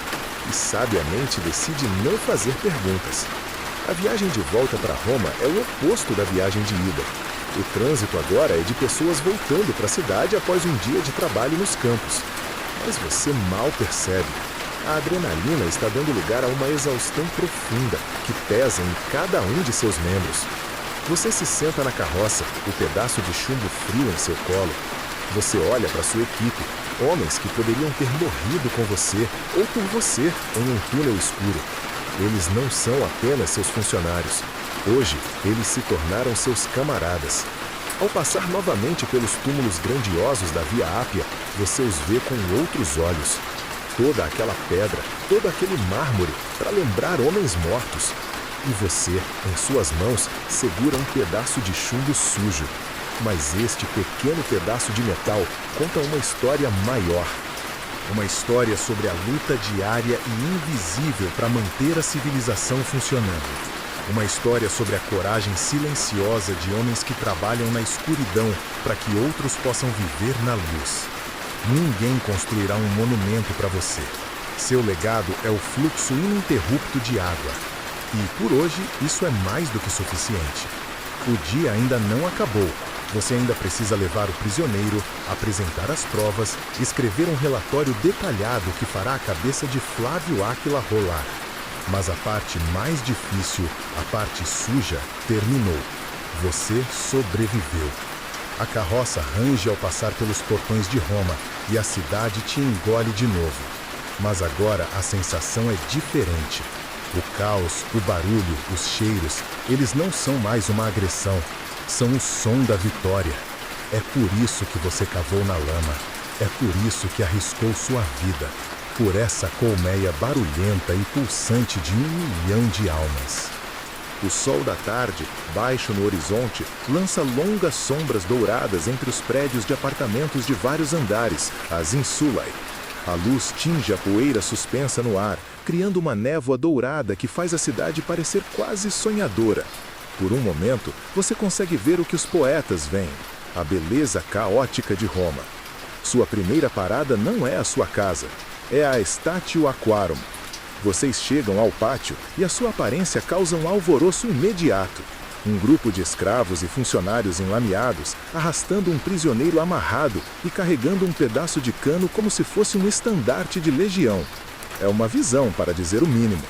e sabiamente decide não fazer perguntas. A viagem de volta para Roma é o oposto da viagem de ida. O trânsito agora é de pessoas voltando para a cidade após um dia de trabalho nos campos. Mas você mal percebe. A adrenalina está dando lugar a uma exaustão profunda que pesa em cada um de seus membros. Você se senta na carroça, o pedaço de chumbo frio em seu colo. Você olha para sua equipe, homens que poderiam ter morrido com você ou por você em um túnel escuro. Eles não são apenas seus funcionários. Hoje, eles se tornaram seus camaradas. Ao passar novamente pelos túmulos grandiosos da Via Ápia, você os vê com outros olhos. Toda aquela pedra, todo aquele mármore, para lembrar homens mortos. E você, em suas mãos, segura um pedaço de chumbo sujo. Mas este pequeno pedaço de metal conta uma história maior. Uma história sobre a luta diária e invisível para manter a civilização funcionando. Uma história sobre a coragem silenciosa de homens que trabalham na escuridão para que outros possam viver na luz. Ninguém construirá um monumento para você. Seu legado é o fluxo ininterrupto de água. E, por hoje, isso é mais do que suficiente. O dia ainda não acabou. Você ainda precisa levar o prisioneiro, apresentar as provas, escrever um relatório detalhado que fará a cabeça de Flávio Áquila rolar. Mas a parte mais difícil, a parte suja, terminou. Você sobreviveu. A carroça range ao passar pelos portões de Roma e a cidade te engole de novo. Mas agora a sensação é diferente. O caos, o barulho, os cheiros, eles não são mais uma agressão. São o som da vitória. É por isso que você cavou na lama. É por isso que arriscou sua vida. Por essa colmeia barulhenta e pulsante de 1 milhão de almas. O sol da tarde, baixo no horizonte, lança longas sombras douradas entre os prédios de apartamentos de vários andares, as insulae. A luz tinge a poeira suspensa no ar, criando uma névoa dourada que faz a cidade parecer quase sonhadora. Por um momento, você consegue ver o que os poetas veem, a beleza caótica de Roma. Sua primeira parada não é a sua casa, é a Statio Aquarum. Vocês chegam ao pátio e a sua aparência causa um alvoroço imediato. Um grupo de escravos e funcionários enlameados, arrastando um prisioneiro amarrado e carregando um pedaço de cano como se fosse um estandarte de legião. É uma visão, para dizer o mínimo.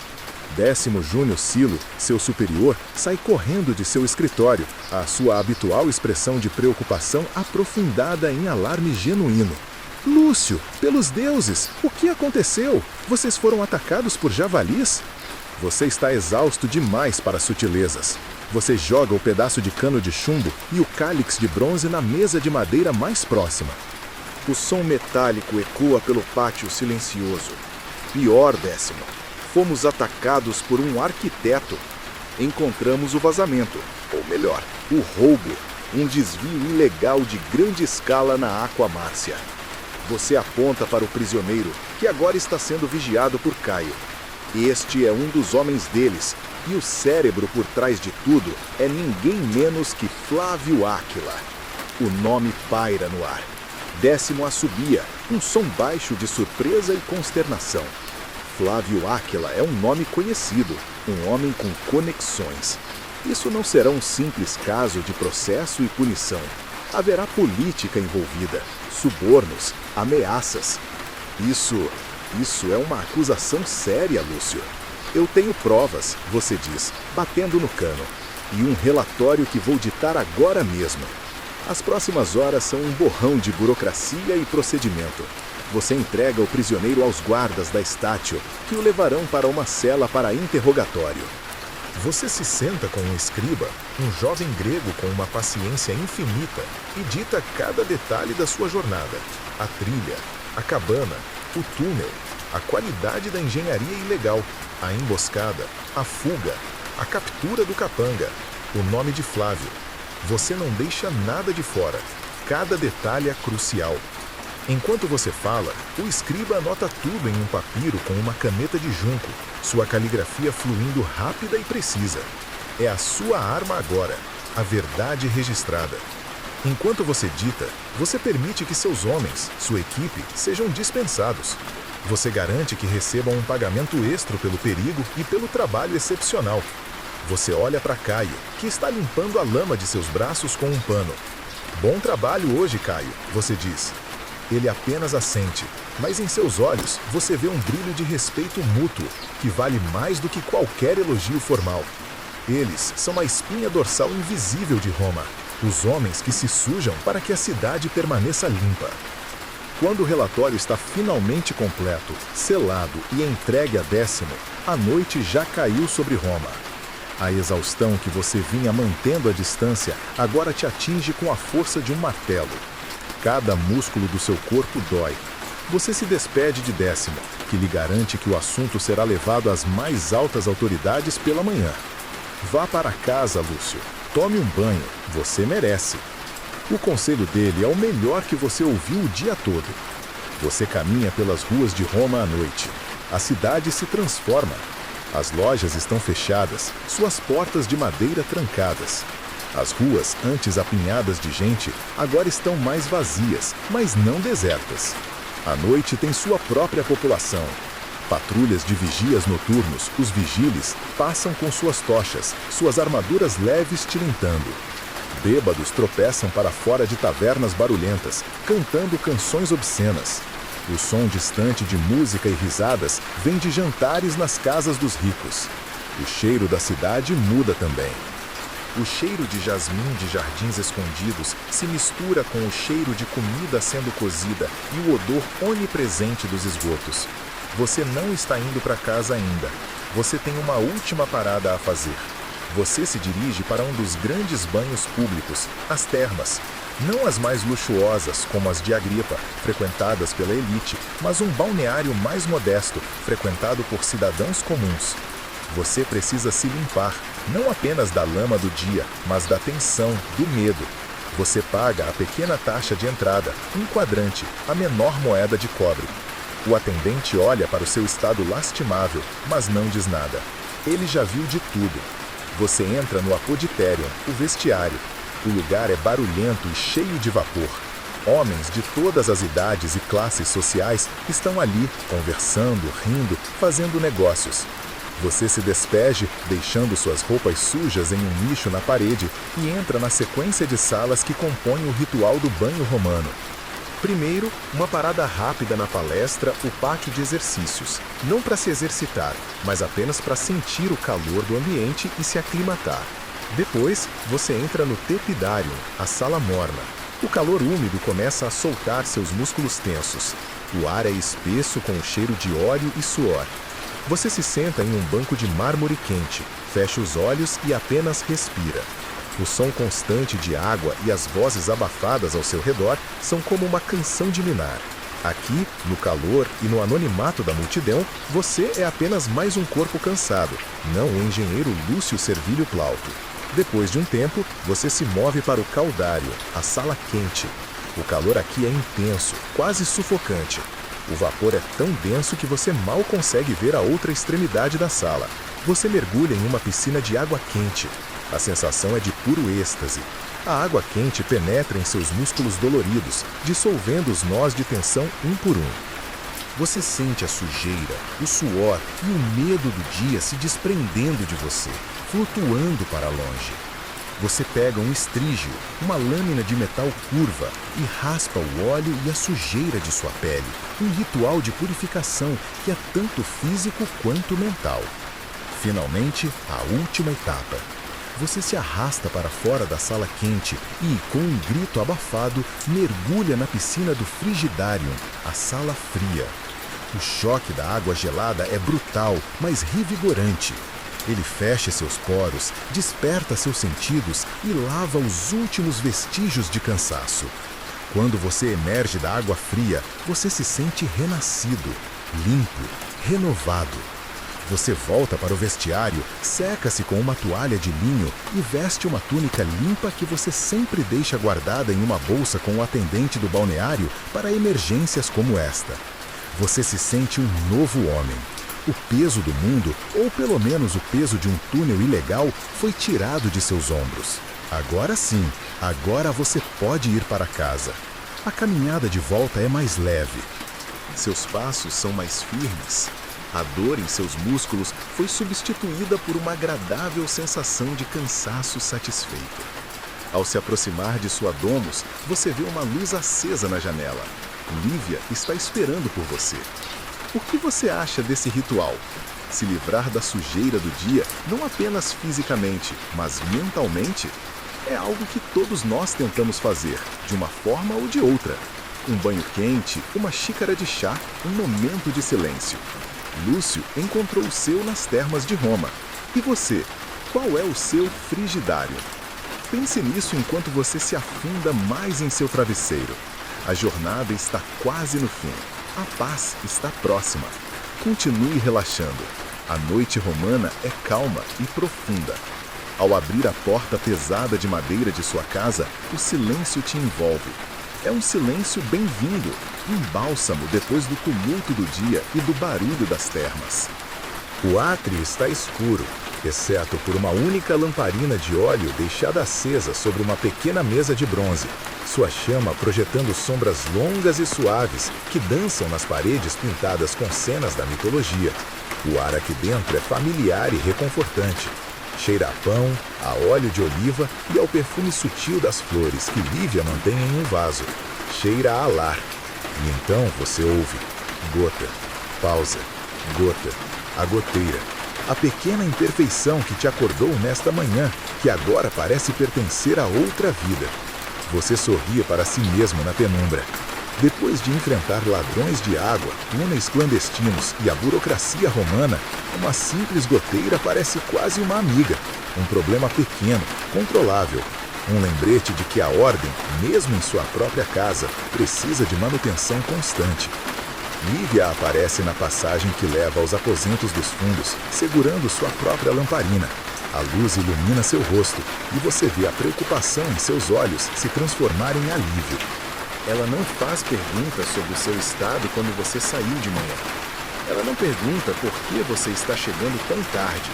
10º Júnior Silo, seu superior, sai correndo de seu escritório, a sua habitual expressão de preocupação aprofundada em alarme genuíno. Lúcio, pelos deuses, o que aconteceu? Vocês foram atacados por javalis? Você está exausto demais para sutilezas. Você joga o pedaço de cano de chumbo e o cálice de bronze na mesa de madeira mais próxima. O som metálico ecoa pelo pátio silencioso. Pior, 10º. Fomos atacados por um arquiteto. Encontramos o vazamento, ou melhor, o roubo, um desvio ilegal de grande escala na Aqua Márcia. Você aponta para o prisioneiro, que agora está sendo vigiado por Caio. Este é um dos homens deles, e o cérebro por trás de tudo é ninguém menos que Flávio Áquila. O nome paira no ar. 10º assobia, um som baixo de surpresa e consternação. Flávio Áquila é um nome conhecido, um homem com conexões. Isso não será um simples caso de processo e punição. Haverá política envolvida, subornos, ameaças. Isso é uma acusação séria, Lúcio. Eu tenho provas, você diz, batendo no cano, e um relatório que vou ditar agora mesmo. As próximas horas são um borrão de burocracia e procedimento. Você entrega o prisioneiro aos guardas da Estácio, que o levarão para uma cela para interrogatório. Você se senta com um escriba, um jovem grego com uma paciência infinita, e dita cada detalhe da sua jornada. A trilha, a cabana, o túnel, a qualidade da engenharia ilegal, a emboscada, a fuga, a captura do capanga, o nome de Flávio. Você não deixa nada de fora. Cada detalhe é crucial. Enquanto você fala, o escriba anota tudo em um papiro com uma caneta de junco, sua caligrafia fluindo rápida e precisa. É a sua arma agora, a verdade registrada. Enquanto você dita, você permite que seus homens, sua equipe, sejam dispensados. Você garante que recebam um pagamento extra pelo perigo e pelo trabalho excepcional. Você olha para Caio, que está limpando a lama de seus braços com um pano. Bom trabalho hoje, Caio, você diz. Ele apenas assente, mas em seus olhos você vê um brilho de respeito mútuo, que vale mais do que qualquer elogio formal. Eles são a espinha dorsal invisível de Roma, os homens que se sujam para que a cidade permaneça limpa. Quando o relatório está finalmente completo, selado e entregue a 10º, a noite já caiu sobre Roma. A exaustão que você vinha mantendo à distância agora te atinge com a força de um martelo. Cada músculo do seu corpo dói. Você se despede de 10º, que lhe garante que o assunto será levado às mais altas autoridades pela manhã. Vá para casa, Lúcio. Tome um banho. Você merece. O conselho dele é o melhor que você ouviu o dia todo. Você caminha pelas ruas de Roma à noite. A cidade se transforma. As lojas estão fechadas, suas portas de madeira trancadas. As ruas, antes apinhadas de gente, agora estão mais vazias, mas não desertas. A noite tem sua própria população. Patrulhas de vigias noturnos, os vigiles, passam com suas tochas, suas armaduras leves tilintando. Bêbados tropeçam para fora de tavernas barulhentas, cantando canções obscenas. O som distante de música e risadas vem de jantares nas casas dos ricos. O cheiro da cidade muda também. O cheiro de jasmim de jardins escondidos se mistura com o cheiro de comida sendo cozida e o odor onipresente dos esgotos. Você não está indo para casa ainda. Você tem uma última parada a fazer. Você se dirige para um dos grandes banhos públicos, as termas. Não as mais luxuosas, como as de Agripa, frequentadas pela elite, mas um balneário mais modesto, frequentado por cidadãos comuns. Você precisa se limpar, não apenas da lama do dia, mas da tensão, do medo. Você paga a pequena taxa de entrada, um quadrante, a menor moeda de cobre. O atendente olha para o seu estado lastimável, mas não diz nada. Ele já viu de tudo. Você entra no apoditérium, o vestiário. O lugar é barulhento e cheio de vapor. Homens de todas as idades e classes sociais estão ali, conversando, rindo, fazendo negócios. Você se despeje, deixando suas roupas sujas em um nicho na parede, e entra na sequência de salas que compõem o ritual do banho romano. Primeiro, uma parada rápida na palestra, o pátio de exercícios. Não para se exercitar, mas apenas para sentir o calor do ambiente e se aclimatar. Depois, você entra no tepidarium, a sala morna. O calor úmido começa a soltar seus músculos tensos. O ar é espesso com o cheiro de óleo e suor. Você se senta em um banco de mármore quente, fecha os olhos e apenas respira. O som constante de água e as vozes abafadas ao seu redor são como uma canção de minar. Aqui, no calor e no anonimato da multidão, você é apenas mais um corpo cansado, não o engenheiro Lúcio Servilho Plauto. Depois de um tempo, você se move para o caudário, a sala quente. O calor aqui é intenso, quase sufocante. O vapor é tão denso que você mal consegue ver a outra extremidade da sala. Você mergulha em uma piscina de água quente. A sensação é de puro êxtase. A água quente penetra em seus músculos doloridos, dissolvendo os nós de tensão um por um. Você sente a sujeira, o suor e o medo do dia se desprendendo de você, flutuando para longe. Você pega um estrígio, uma lâmina de metal curva, e raspa o óleo e a sujeira de sua pele, um ritual de purificação que é tanto físico quanto mental. Finalmente, a última etapa. Você se arrasta para fora da sala quente e, com um grito abafado, mergulha na piscina do Frigidarium, a sala fria. O choque da água gelada é brutal, mas revigorante. Ele fecha seus poros, desperta seus sentidos e lava os últimos vestígios de cansaço. Quando você emerge da água fria, você se sente renascido, limpo, renovado. Você volta para o vestiário, seca-se com uma toalha de linho e veste uma túnica limpa que você sempre deixa guardada em uma bolsa com o atendente do balneário para emergências como esta. Você se sente um novo homem. O peso do mundo, ou pelo menos o peso de um túnel ilegal, foi tirado de seus ombros. Agora sim, agora você pode ir para casa. A caminhada de volta é mais leve. Seus passos são mais firmes. A dor em seus músculos foi substituída por uma agradável sensação de cansaço satisfeito. Ao se aproximar de sua domus, você vê uma luz acesa na janela. Lívia está esperando por você. O que você acha desse ritual? Se livrar da sujeira do dia, não apenas fisicamente, mas mentalmente? É algo que todos nós tentamos fazer, de uma forma ou de outra. Um banho quente, uma xícara de chá, um momento de silêncio. Lúcio encontrou o seu nas termas de Roma. E você? Qual é o seu frigidário? Pense nisso enquanto você se afunda mais em seu travesseiro. A jornada está quase no fim. A paz está próxima. Continue relaxando. A noite romana é calma e profunda. Ao abrir a porta pesada de madeira de sua casa, o silêncio te envolve. É um silêncio bem-vindo, um bálsamo depois do tumulto do dia e do barulho das termas. O átrio está escuro, exceto por uma única lamparina de óleo deixada acesa sobre uma pequena mesa de bronze, sua chama projetando sombras longas e suaves que dançam nas paredes pintadas com cenas da mitologia. O ar aqui dentro é familiar e reconfortante. Cheira a pão, a óleo de oliva e ao perfume sutil das flores que Lívia mantém em um vaso. Cheira a alar. E então você ouve gota, pausa, gota, a goteira. A pequena imperfeição que te acordou nesta manhã, que agora parece pertencer a outra vida. Você sorria para si mesmo na penumbra. Depois de enfrentar ladrões de água, túneis clandestinos e a burocracia romana, uma simples goteira parece quase uma amiga. Um problema pequeno, controlável. Um lembrete de que a ordem, mesmo em sua própria casa, precisa de manutenção constante. Lívia aparece na passagem que leva aos aposentos dos fundos, segurando sua própria lamparina. A luz ilumina seu rosto e você vê a preocupação em seus olhos se transformar em alívio. Ela não faz perguntas sobre o seu estado quando você saiu de manhã. Ela não pergunta por que você está chegando tão tarde.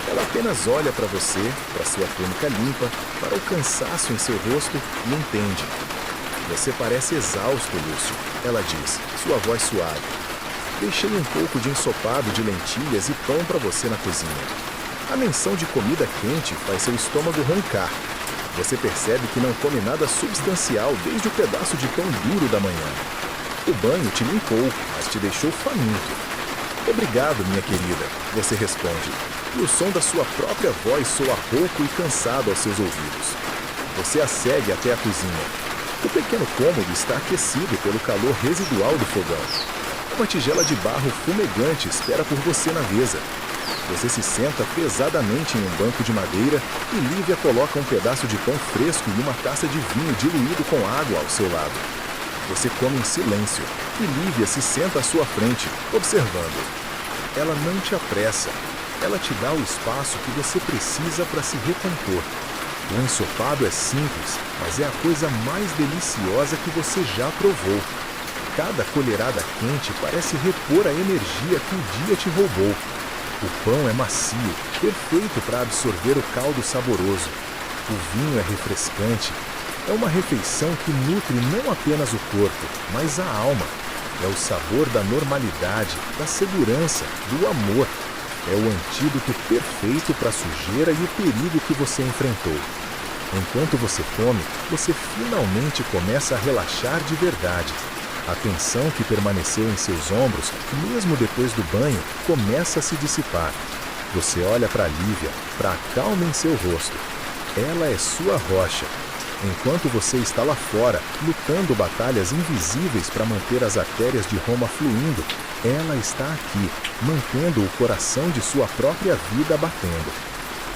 Ela apenas olha para você, para sua túnica limpa, para o cansaço em seu rosto e entende. Você parece exausto, Lúcio, ela diz, sua voz suave. Deixei um pouco de ensopado de lentilhas e pão para você na cozinha. A menção de comida quente faz seu estômago roncar. Você percebe que não come nada substancial desde o pedaço de pão duro da manhã. O banho te limpou, mas te deixou faminto. Obrigado, minha querida, você responde, e o som da sua própria voz soa rouco e cansado aos seus ouvidos. Você a segue até a cozinha. O pequeno cômodo está aquecido pelo calor residual do fogão. Uma tigela de barro fumegante espera por você na mesa. Você se senta pesadamente em um banco de madeira e Lívia coloca um pedaço de pão fresco e uma taça de vinho diluído com água ao seu lado. Você come em silêncio e Lívia se senta à sua frente, observando. Ela não te apressa. Ela te dá o espaço que você precisa para se recompor. O ensopado é simples, mas é a coisa mais deliciosa que você já provou. Cada colherada quente parece repor a energia que o dia te roubou. O pão é macio, perfeito para absorver o caldo saboroso. O vinho é refrescante. É uma refeição que nutre não apenas o corpo, mas a alma. É o sabor da normalidade, da segurança, do amor. É o antídoto perfeito para a sujeira e o perigo que você enfrentou. Enquanto você come, você finalmente começa a relaxar de verdade. A tensão que permaneceu em seus ombros, mesmo depois do banho, começa a se dissipar. Você olha para Lívia, para a calma em seu rosto. Ela é sua rocha. Enquanto você está lá fora, lutando batalhas invisíveis para manter as artérias de Roma fluindo, ela está aqui, mantendo o coração de sua própria vida batendo.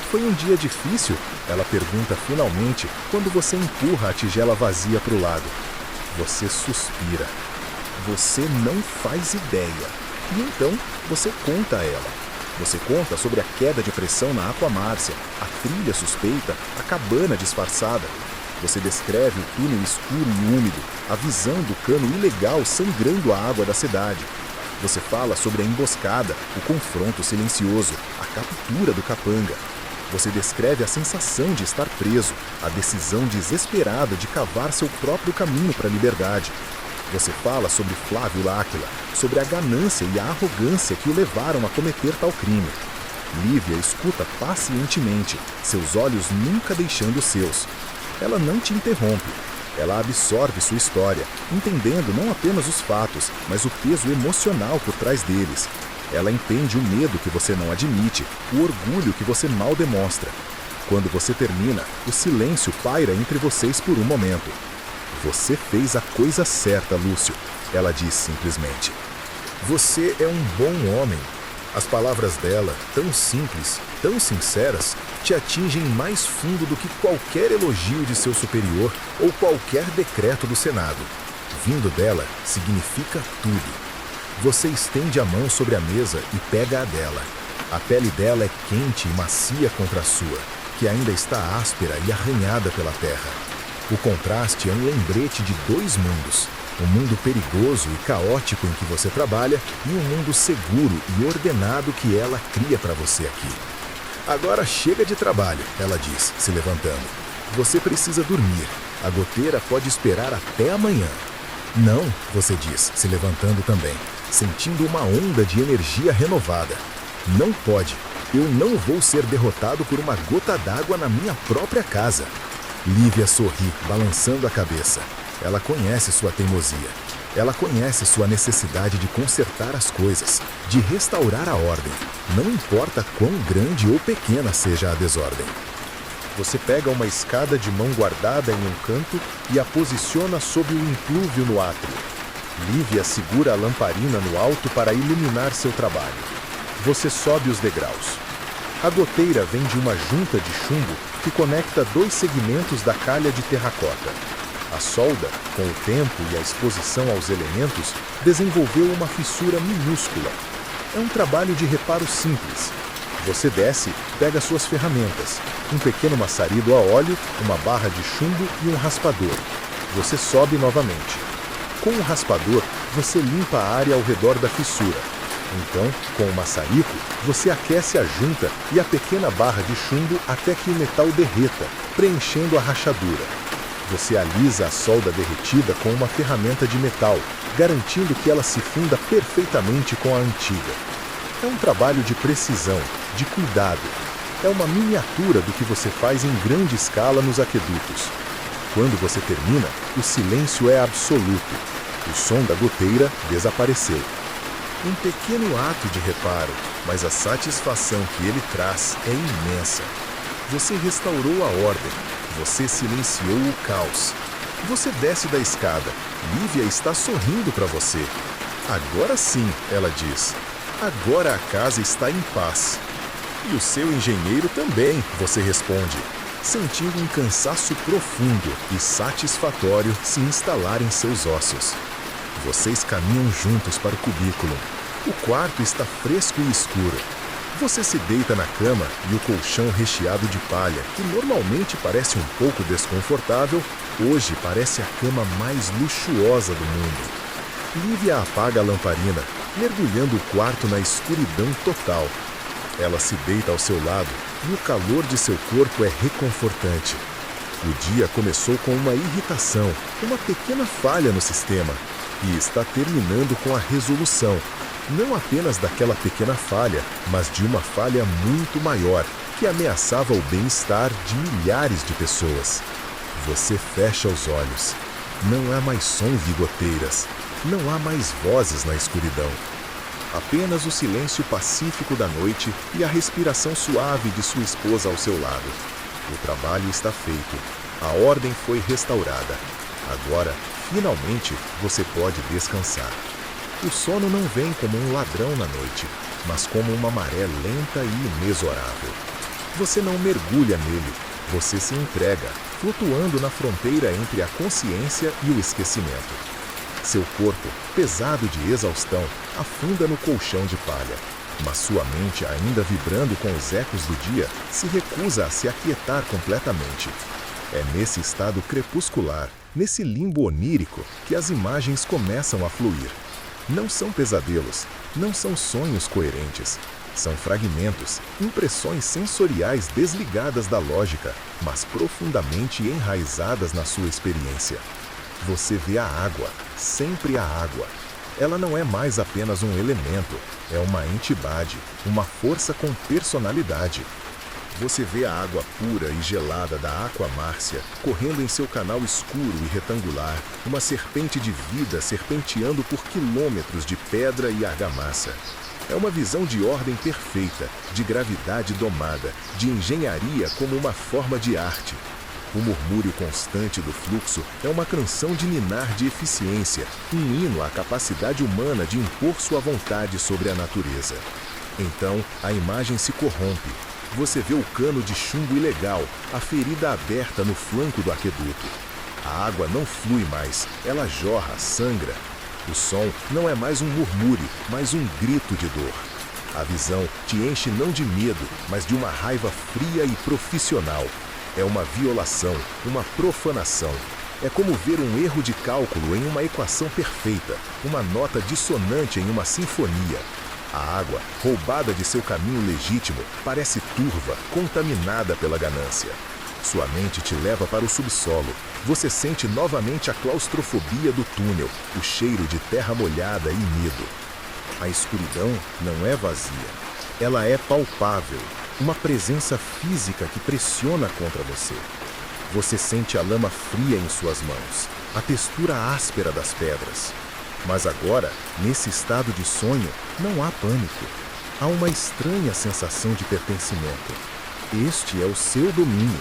Foi um dia difícil? Ela pergunta finalmente, quando você empurra a tigela vazia para o lado. Você suspira. Você não faz ideia. E então, você conta a ela. Você conta sobre a queda de pressão na Aquamárcia, a trilha suspeita, a cabana disfarçada. Você descreve o túnel escuro e úmido, a visão do cano ilegal sangrando a água da cidade. Você fala sobre a emboscada, o confronto silencioso, a captura do capanga. Você descreve a sensação de estar preso, a decisão desesperada de cavar seu próprio caminho para a liberdade. Você fala sobre Flávio L'Aquila, sobre a ganância e a arrogância que o levaram a cometer tal crime. Lívia escuta pacientemente, seus olhos nunca deixando os seus. Ela não te interrompe. Ela absorve sua história, entendendo não apenas os fatos, mas o peso emocional por trás deles. Ela entende o medo que você não admite, o orgulho que você mal demonstra. Quando você termina, o silêncio paira entre vocês por um momento. Você fez a coisa certa, Lúcio, ela diz simplesmente. Você é um bom homem. As palavras dela, tão simples, tão sinceras, te atingem mais fundo do que qualquer elogio de seu superior ou qualquer decreto do Senado. Vindo dela, significa tudo. Você estende a mão sobre a mesa e pega a dela. A pele dela é quente e macia contra a sua, que ainda está áspera e arranhada pela terra. O contraste é um lembrete de dois mundos, um mundo perigoso e caótico em que você trabalha e um mundo seguro e ordenado que ela cria para você aqui. Agora chega de trabalho, ela diz, se levantando. Você precisa dormir. A goteira pode esperar até amanhã. Não, você diz, se levantando também, sentindo uma onda de energia renovada. Não pode. Eu não vou ser derrotado por uma gota d'água na minha própria casa. Lívia sorri, balançando a cabeça. Ela conhece sua teimosia. Ela conhece sua necessidade de consertar as coisas, de restaurar a ordem. Não importa quão grande ou pequena seja a desordem. Você pega uma escada de mão guardada em um canto e a posiciona sob o implúvio no átrio. Lívia segura a lamparina no alto para iluminar seu trabalho. Você sobe os degraus. A goteira vem de uma junta de chumbo que conecta dois segmentos da calha de terracota. A solda, com o tempo e a exposição aos elementos, desenvolveu uma fissura minúscula. É um trabalho de reparo simples. Você desce, pega suas ferramentas, um pequeno maçarido a óleo, uma barra de chumbo e um raspador. Você sobe novamente. Com o raspador, você limpa a área ao redor da fissura. Então, com o maçarico, você aquece a junta e a pequena barra de chumbo até que o metal derreta, preenchendo a rachadura. Você alisa a solda derretida com uma ferramenta de metal, garantindo que ela se funda perfeitamente com a antiga. É um trabalho de precisão, de cuidado. É uma miniatura do que você faz em grande escala nos aquedutos. Quando você termina, o silêncio é absoluto. O som da goteira desapareceu. Um pequeno ato de reparo, mas a satisfação que ele traz é imensa. Você restaurou a ordem. Você silenciou o caos. Você desce da escada. Lívia está sorrindo para você. Agora sim, ela diz. Agora a casa está em paz. E o seu engenheiro também, você responde, sentindo um cansaço profundo e satisfatório se instalar em seus ossos. Vocês caminham juntos para o cubículo. O quarto está fresco e escuro. Você se deita na cama e o colchão recheado de palha, que normalmente parece um pouco desconfortável, hoje parece a cama mais luxuosa do mundo. Lívia apaga a lamparina, mergulhando o quarto na escuridão total. Ela se deita ao seu lado e o calor de seu corpo é reconfortante. O dia começou com uma irritação, uma pequena falha no sistema, e está terminando com a resolução, não apenas daquela pequena falha, mas de uma falha muito maior, que ameaçava o bem-estar de milhares de pessoas. Você fecha os olhos. Não há mais som de goteiras. Não há mais vozes na escuridão. Apenas o silêncio pacífico da noite e a respiração suave de sua esposa ao seu lado. O trabalho está feito. A ordem foi restaurada. Agora, finalmente, você pode descansar. O sono não vem como um ladrão na noite, mas como uma maré lenta e inexorável. Você não mergulha nele, você se entrega, flutuando na fronteira entre a consciência e o esquecimento. Seu corpo, pesado de exaustão, afunda no colchão de palha, mas sua mente, ainda vibrando com os ecos do dia, se recusa a se aquietar completamente. É nesse estado crepuscular, nesse limbo onírico, que as imagens começam a fluir. Não são pesadelos, não são sonhos coerentes. São fragmentos, impressões sensoriais desligadas da lógica, mas profundamente enraizadas na sua experiência. Você vê a água, sempre a água. Ela não é mais apenas um elemento, é uma entidade, uma força com personalidade. Você vê a água pura e gelada da Aqua Márcia correndo em seu canal escuro e retangular, uma serpente de vida serpenteando por quilômetros de pedra e argamassa. É uma visão de ordem perfeita, de gravidade domada, de engenharia como uma forma de arte. O murmúrio constante do fluxo é uma canção de ninar de eficiência, um hino à capacidade humana de impor sua vontade sobre a natureza. Então, a imagem se corrompe. Você vê o cano de chumbo ilegal, a ferida aberta no flanco do aqueduto. A água não flui mais, ela jorra, sangra. O som não é mais um murmúrio, mas um grito de dor. A visão te enche não de medo, mas de uma raiva fria e profissional. É uma violação, uma profanação. É como ver um erro de cálculo em uma equação perfeita, uma nota dissonante em uma sinfonia. A água, roubada de seu caminho legítimo, parece turva, contaminada pela ganância. Sua mente te leva para o subsolo. Você sente novamente a claustrofobia do túnel, o cheiro de terra molhada e medo. A escuridão não é vazia. Ela é palpável, uma presença física que pressiona contra você. Você sente a lama fria em suas mãos, a textura áspera das pedras. Mas agora, nesse estado de sonho, não há pânico. Há uma estranha sensação de pertencimento. Este é o seu domínio,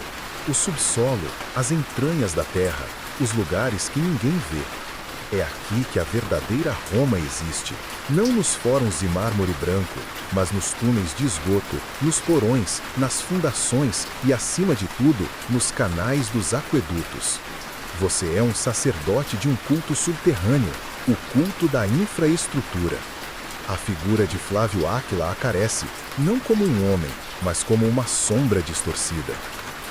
o subsolo, as entranhas da terra, os lugares que ninguém vê. É aqui que a verdadeira Roma existe, não nos fóruns de mármore branco, mas nos túneis de esgoto, nos porões, nas fundações e, acima de tudo, nos canais dos aquedutos. Você é um sacerdote de um culto subterrâneo, o culto da infraestrutura. A figura de Flávio Áquila aparece, não como um homem, mas como uma sombra distorcida.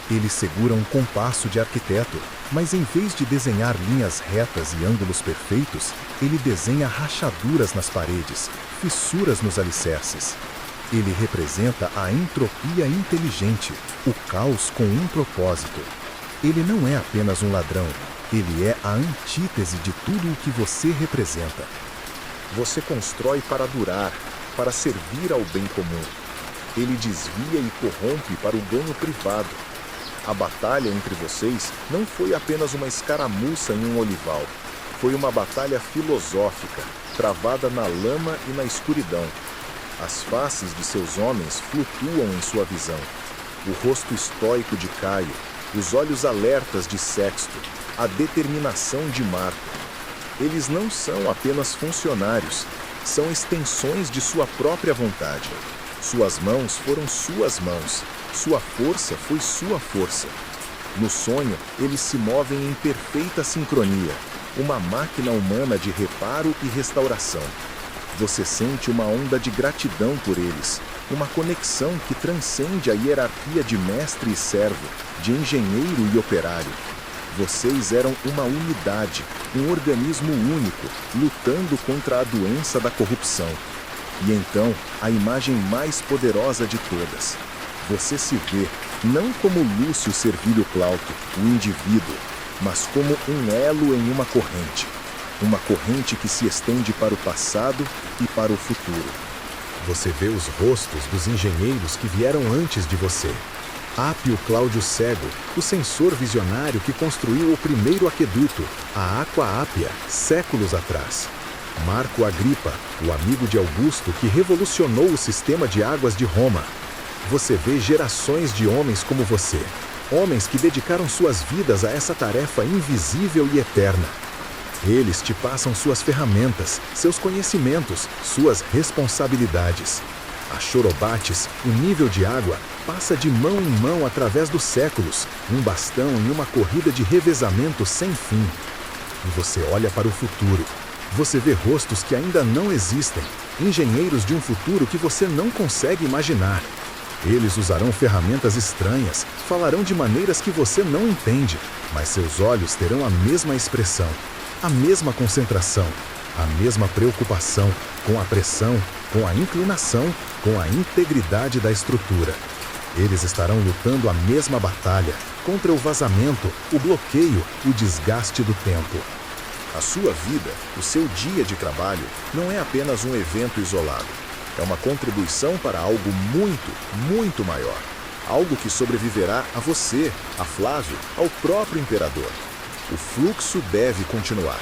Ele segura um compasso de arquiteto, mas em vez de desenhar linhas retas e ângulos perfeitos, ele desenha rachaduras nas paredes, fissuras nos alicerces. Ele representa a entropia inteligente, o caos com um propósito. Ele não é apenas um ladrão, ele é a antítese de tudo o que você representa. Você constrói para durar, para servir ao bem comum. Ele desvia e corrompe para o ganho privado. A batalha entre vocês não foi apenas uma escaramuça em um olival. Foi uma batalha filosófica, travada na lama e na escuridão. As faces de seus homens flutuam em sua visão. O rosto estoico de Caio, os olhos alertas de Sexto, a determinação de Marco. Eles não são apenas funcionários, são extensões de sua própria vontade. Suas mãos foram suas mãos, sua força foi sua força. No sonho, eles se movem em perfeita sincronia, uma máquina humana de reparo e restauração. Você sente uma onda de gratidão por eles, uma conexão que transcende a hierarquia de mestre e servo, de engenheiro e operário. Vocês eram uma unidade, um organismo único, lutando contra a doença da corrupção. E então, a imagem mais poderosa de todas. Você se vê, não como Lúcio Servilho Plauto, o indivíduo, mas como um elo em uma corrente. Uma corrente que se estende para o passado e para o futuro. Você vê os rostos dos engenheiros que vieram antes de você. Ápio Cláudio Cego, o censor visionário que construiu o primeiro aqueduto, a Aqua Ápia, séculos atrás. Marco Agripa, o amigo de Augusto que revolucionou o sistema de águas de Roma. Você vê gerações de homens como você. Homens que dedicaram suas vidas a essa tarefa invisível e eterna. Eles te passam suas ferramentas, seus conhecimentos, suas responsabilidades. A Chorobates, o nível de água, passa de mão em mão através dos séculos, um bastão em uma corrida de revezamento sem fim. E você olha para o futuro. Você vê rostos que ainda não existem, engenheiros de um futuro que você não consegue imaginar. Eles usarão ferramentas estranhas, falarão de maneiras que você não entende, mas seus olhos terão a mesma expressão, a mesma concentração, a mesma preocupação, com a pressão, com a inclinação, com a integridade da estrutura. Eles estarão lutando a mesma batalha, contra o vazamento, o bloqueio, o desgaste do tempo. A sua vida, o seu dia de trabalho, não é apenas um evento isolado. É uma contribuição para algo muito, muito maior. Algo que sobreviverá a você, a Flávio, ao próprio imperador. O fluxo deve continuar.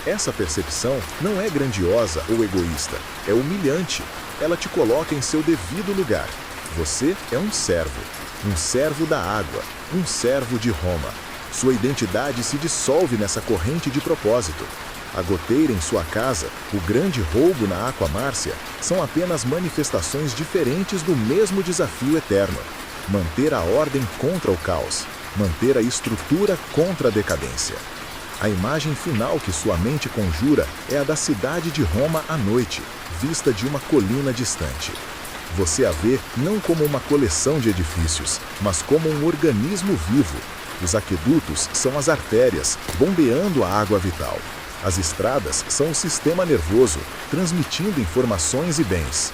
Essa percepção não é grandiosa ou egoísta, é humilhante. Ela te coloca em seu devido lugar. Você é um servo da água, um servo de Roma. Sua identidade se dissolve nessa corrente de propósito. A goteira em sua casa, o grande roubo na Aqua Márcia, são apenas manifestações diferentes do mesmo desafio eterno. Manter a ordem contra o caos, manter a estrutura contra a decadência. A imagem final que sua mente conjura é a da cidade de Roma à noite, vista de uma colina distante. Você a vê não como uma coleção de edifícios, mas como um organismo vivo. Os aquedutos são as artérias, bombeando a água vital. As estradas são o sistema nervoso, transmitindo informações e bens.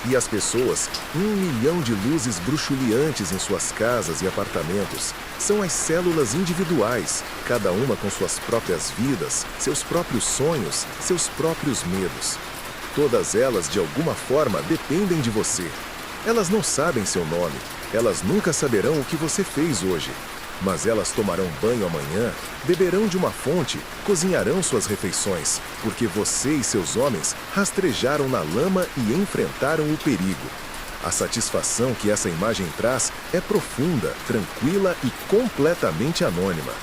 E as pessoas, 1 milhão de luzes bruxuleantes em suas casas e apartamentos, são as células individuais, cada uma com suas próprias vidas, seus próprios sonhos, seus próprios medos. Todas elas, de alguma forma, dependem de você. Elas não sabem seu nome, elas nunca saberão o que você fez hoje. Mas elas tomarão banho amanhã, beberão de uma fonte, cozinharão suas refeições, porque você e seus homens rastejaram na lama e enfrentaram o perigo. A satisfação que essa imagem traz é profunda, tranquila e completamente anônima.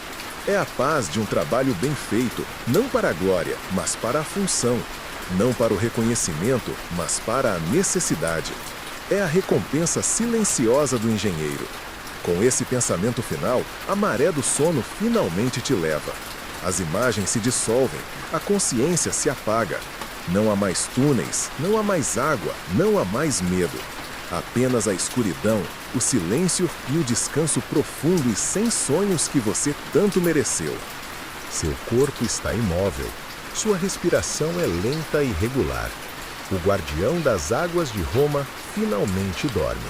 É a paz de um trabalho bem feito, não para a glória, mas para a função. Não para o reconhecimento, mas para a necessidade. É a recompensa silenciosa do engenheiro. Com esse pensamento final, a maré do sono finalmente te leva. As imagens se dissolvem, a consciência se apaga. Não há mais túneis, não há mais água, não há mais medo. Apenas a escuridão, o silêncio e o descanso profundo e sem sonhos que você tanto mereceu. Seu corpo está imóvel. Sua respiração é lenta e regular. O guardião das águas de Roma finalmente dorme.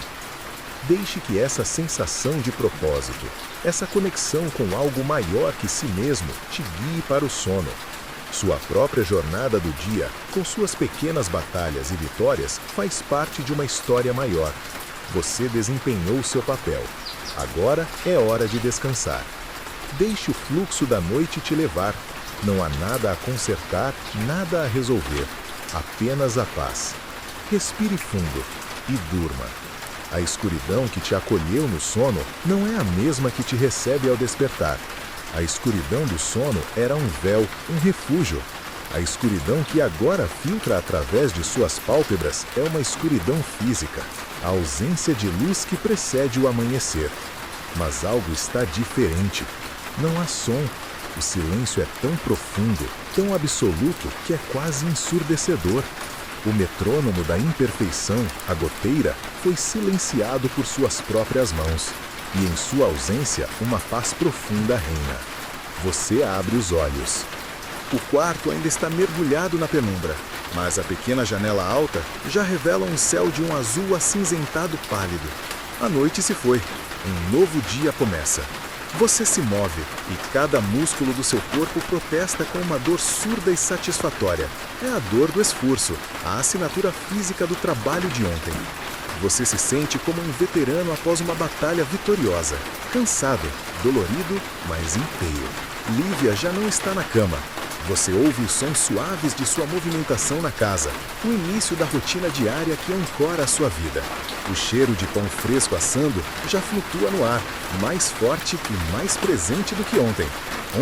Deixe que essa sensação de propósito, essa conexão com algo maior que si mesmo, te guie para o sono. Sua própria jornada do dia, com suas pequenas batalhas e vitórias, faz parte de uma história maior. Você desempenhou seu papel. Agora é hora de descansar. Deixe o fluxo da noite te levar. Não há nada a consertar, nada a resolver. Apenas a paz. Respire fundo e durma. A escuridão que te acolheu no sono não é a mesma que te recebe ao despertar. A escuridão do sono era um véu, um refúgio. A escuridão que agora filtra através de suas pálpebras é uma escuridão física, a ausência de luz que precede o amanhecer. Mas algo está diferente. Não há som. O silêncio é tão profundo, tão absoluto, que é quase ensurdecedor. O metrônomo da imperfeição, a goteira, foi silenciado por suas próprias mãos. E em sua ausência, uma paz profunda reina. Você abre os olhos. O quarto ainda está mergulhado na penumbra, mas a pequena janela alta já revela um céu de um azul acinzentado pálido. A noite se foi. Um novo dia começa. Você se move e cada músculo do seu corpo protesta com uma dor surda e satisfatória. É a dor do esforço, a assinatura física do trabalho de ontem. Você se sente como um veterano após uma batalha vitoriosa. Cansado, dolorido, mas inteiro. Lívia já não está na cama. Você ouve os sons suaves de sua movimentação na casa, o início da rotina diária que ancora a sua vida. O cheiro de pão fresco assando já flutua no ar, mais forte e mais presente do que ontem.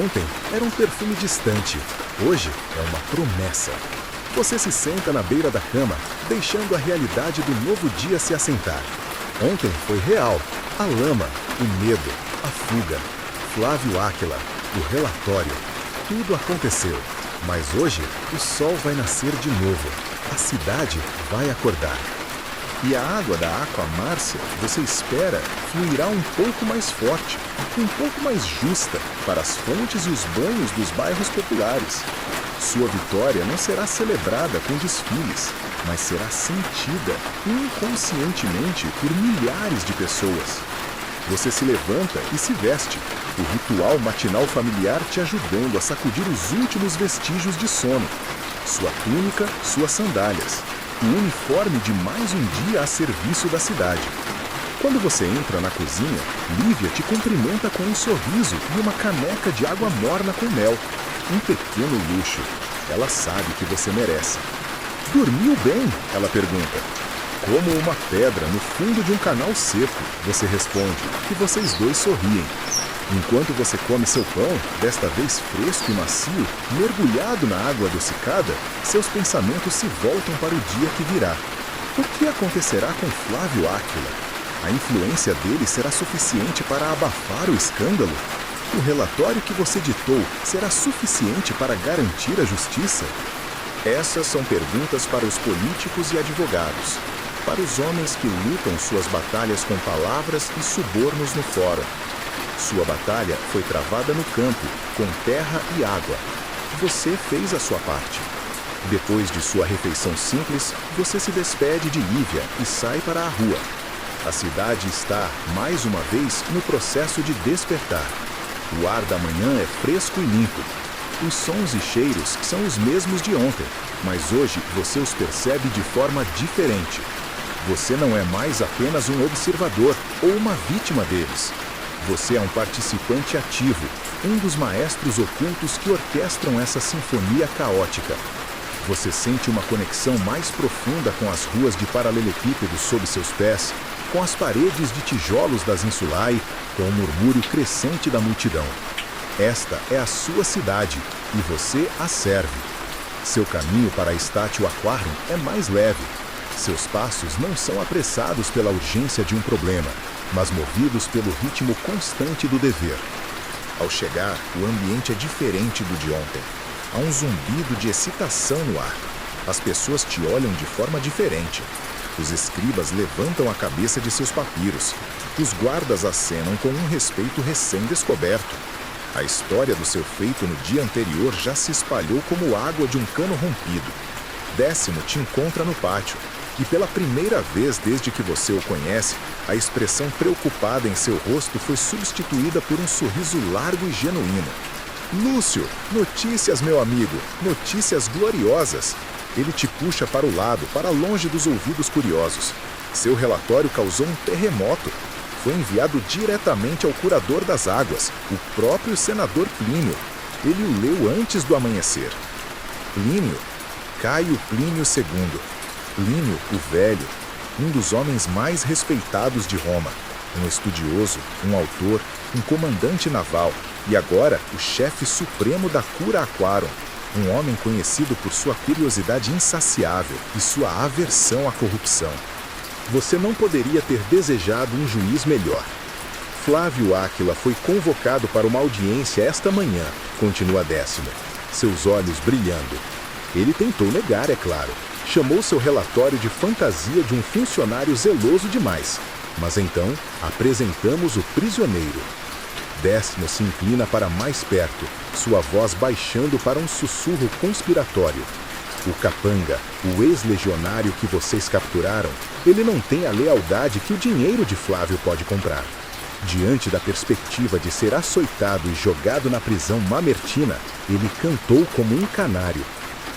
Ontem era um perfume distante, hoje é uma promessa. Você se senta na beira da cama, deixando a realidade do novo dia se assentar. Ontem foi real, a lama, o medo, a fuga, Flávio Áquila, o relatório. Tudo aconteceu, mas hoje o sol vai nascer de novo, a cidade vai acordar. E a água da Aqua Márcia, você espera, fluirá um pouco mais forte, um pouco mais justa para as fontes e os banhos dos bairros populares. Sua vitória não será celebrada com desfiles, mas será sentida inconscientemente por milhares de pessoas. Você se levanta e se veste, o ritual matinal familiar te ajudando a sacudir os últimos vestígios de sono. Sua túnica, suas sandálias, o uniforme de mais um dia a serviço da cidade. Quando você entra na cozinha, Lívia te cumprimenta com um sorriso e uma caneca de água morna com mel. Um pequeno luxo. Ela sabe que você merece. Dormiu bem? Ela pergunta. Como uma pedra no fundo de um canal seco, você responde, e vocês dois sorriem. Enquanto você come seu pão, desta vez fresco e macio, mergulhado na água adocicada, seus pensamentos se voltam para o dia que virá. O que acontecerá com Flávio Áquila? A influência dele será suficiente para abafar o escândalo? O relatório que você ditou será suficiente para garantir a justiça? Essas são perguntas para os políticos e advogados, para os homens que lutam suas batalhas com palavras e subornos no fórum. Sua batalha foi travada no campo, com terra e água. Você fez a sua parte. Depois de sua refeição simples, você se despede de Lívia e sai para a rua. A cidade está, mais uma vez, no processo de despertar. O ar da manhã é fresco e limpo. Os sons e cheiros são os mesmos de ontem, mas hoje você os percebe de forma diferente. Você não é mais apenas um observador ou uma vítima deles. Você é um participante ativo, um dos maestros ocultos que orquestram essa sinfonia caótica. Você sente uma conexão mais profunda com as ruas de paralelepípedos sob seus pés, com as paredes de tijolos das Insulae, com o murmúrio crescente da multidão. Esta é a sua cidade e você a serve. Seu caminho para a Estácio Aquarium é mais leve. Seus passos não são apressados pela urgência de um problema, mas movidos pelo ritmo constante do dever. Ao chegar, o ambiente é diferente do de ontem. Há um zumbido de excitação no ar. As pessoas te olham de forma diferente. Os escribas levantam a cabeça de seus papiros. Os guardas acenam com um respeito recém-descoberto. A história do seu feito no dia anterior já se espalhou como água de um cano rompido. Décimo te encontra no pátio. E pela primeira vez desde que você o conhece, a expressão preocupada em seu rosto foi substituída por um sorriso largo e genuíno. Lúcio, notícias, meu amigo, notícias gloriosas. Ele te puxa para o lado, para longe dos ouvidos curiosos. Seu relatório causou um terremoto. Foi enviado diretamente ao curador das águas, o próprio senador Plínio. Ele o leu antes do amanhecer. Plínio, Caio Plínio II. Plínio, o Velho, um dos homens mais respeitados de Roma, um estudioso, um autor, um comandante naval e agora o chefe supremo da Cura Aquarum, um homem conhecido por sua curiosidade insaciável e sua aversão à corrupção. Você não poderia ter desejado um juiz melhor. Flávio Áquila foi convocado para uma audiência esta manhã, continua Décimo, seus olhos brilhando. Ele tentou negar, é claro. Chamou seu relatório de fantasia de um funcionário zeloso demais. Mas então, apresentamos o prisioneiro. Décimo se inclina para mais perto, sua voz baixando para um sussurro conspiratório. O capanga, o ex-legionário que vocês capturaram, ele não tem a lealdade que o dinheiro de Flávio pode comprar. Diante da perspectiva de ser açoitado e jogado na prisão mamertina, ele cantou como um canário.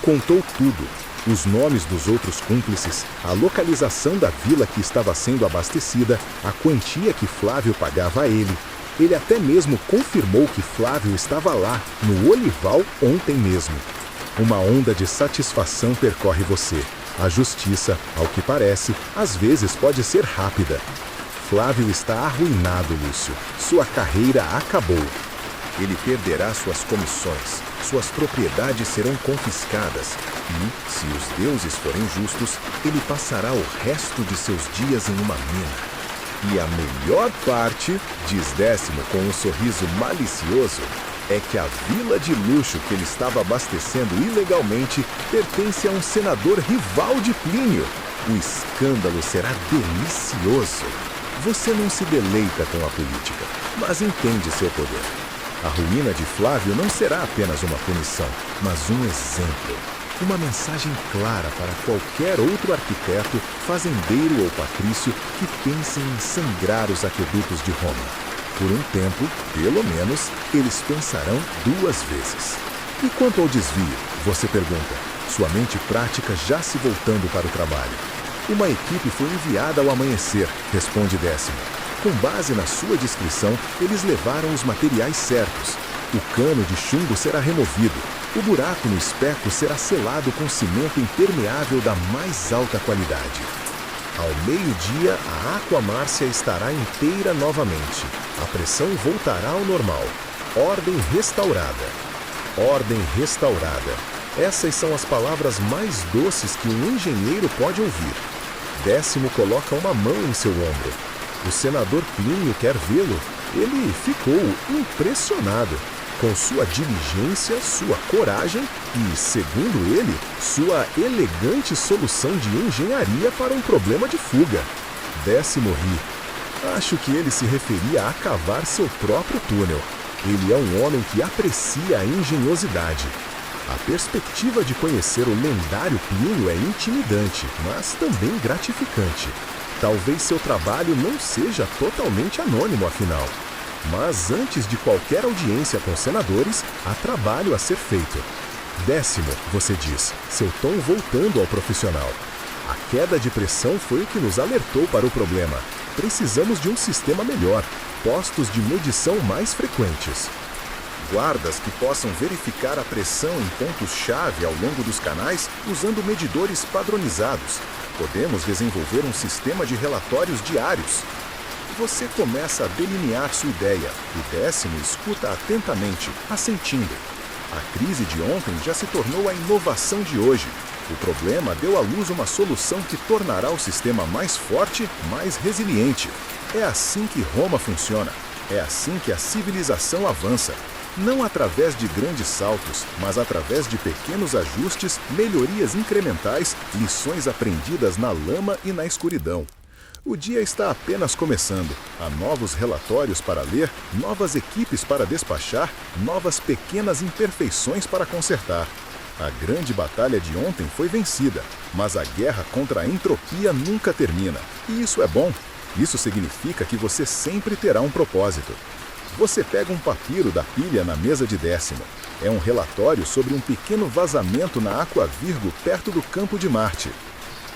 Contou tudo. Os nomes dos outros cúmplices, a localização da vila que estava sendo abastecida, a quantia que Flávio pagava a ele. Ele até mesmo confirmou que Flávio estava lá, no Olival, ontem mesmo. Uma onda de satisfação percorre você. A justiça, ao que parece, às vezes pode ser rápida. Flávio está arruinado, Lúcio. Sua carreira acabou. Ele perderá suas comissões, suas propriedades serão confiscadas e, se os deuses forem justos, ele passará o resto de seus dias em uma mina. E a melhor parte, diz Décimo com um sorriso malicioso, é que a vila de luxo que ele estava abastecendo ilegalmente pertence a um senador rival de Plínio. O escândalo será delicioso. Você não se deleita com a política, mas entende seu poder. A ruína de Flávio não será apenas uma punição, mas um exemplo. Uma mensagem clara para qualquer outro arquiteto, fazendeiro ou patrício que pense em sangrar os aquedutos de Roma. Por um tempo, pelo menos, eles pensarão 2 vezes. E quanto ao desvio, você pergunta, sua mente prática já se voltando para o trabalho. Uma equipe foi enviada ao amanhecer, responde Décimo. Com base na sua descrição, eles levaram os materiais certos. O cano de chumbo será removido. O buraco no especo será selado com cimento impermeável da mais alta qualidade. Ao meio-dia, a Aquamárcia estará inteira novamente. A pressão voltará ao normal. Ordem restaurada. Ordem restaurada. Essas são as palavras mais doces que um engenheiro pode ouvir. Décimo coloca uma mão em seu ombro. O senador Plínio quer vê-lo. Ele ficou impressionado com sua diligência, sua coragem e, segundo ele, sua elegante solução de engenharia para um problema de fuga. Décimo ri. Acho que ele se referia a cavar seu próprio túnel. Ele é um homem que aprecia a engenhosidade. A perspectiva de conhecer o lendário Plínio é intimidante, mas também gratificante. Talvez seu trabalho não seja totalmente anônimo, afinal. Mas antes de qualquer audiência com senadores, há trabalho a ser feito. Décimo, você diz, seu tom voltando ao profissional. A queda de pressão foi o que nos alertou para o problema. Precisamos de um sistema melhor, postos de medição mais frequentes. Guardas que possam verificar a pressão em pontos-chave ao longo dos canais usando medidores padronizados. Podemos desenvolver um sistema de relatórios diários. Você começa a delinear sua ideia. O Décimo escuta atentamente, assentindo. A crise de ontem já se tornou a inovação de hoje. O problema deu à luz uma solução que tornará o sistema mais forte, mais resiliente. É assim que Roma funciona. É assim que a civilização avança. Não através de grandes saltos, mas através de pequenos ajustes, melhorias incrementais, lições aprendidas na lama e na escuridão. O dia está apenas começando. Há novos relatórios para ler, novas equipes para despachar, novas pequenas imperfeições para consertar. A grande batalha de ontem foi vencida, mas a guerra contra a entropia nunca termina. E isso é bom. Isso significa que você sempre terá um propósito. Você pega um papiro da pilha na mesa de Décimo. É um relatório sobre um pequeno vazamento na Aqua Virgo perto do campo de Marte.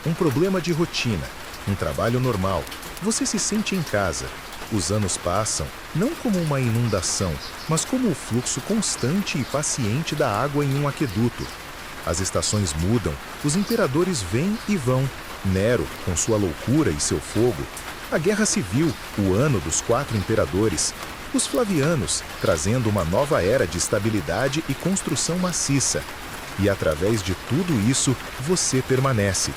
Um problema de rotina, um trabalho normal. Você se sente em casa. Os anos passam, não como uma inundação, mas como o fluxo constante e paciente da água em um aqueduto. As estações mudam, os imperadores vêm e vão. Nero, com sua loucura e seu fogo. A Guerra Civil, o ano dos 4 imperadores. Os Flavianos, trazendo uma nova era de estabilidade e construção maciça. E através de tudo isso, você permanece.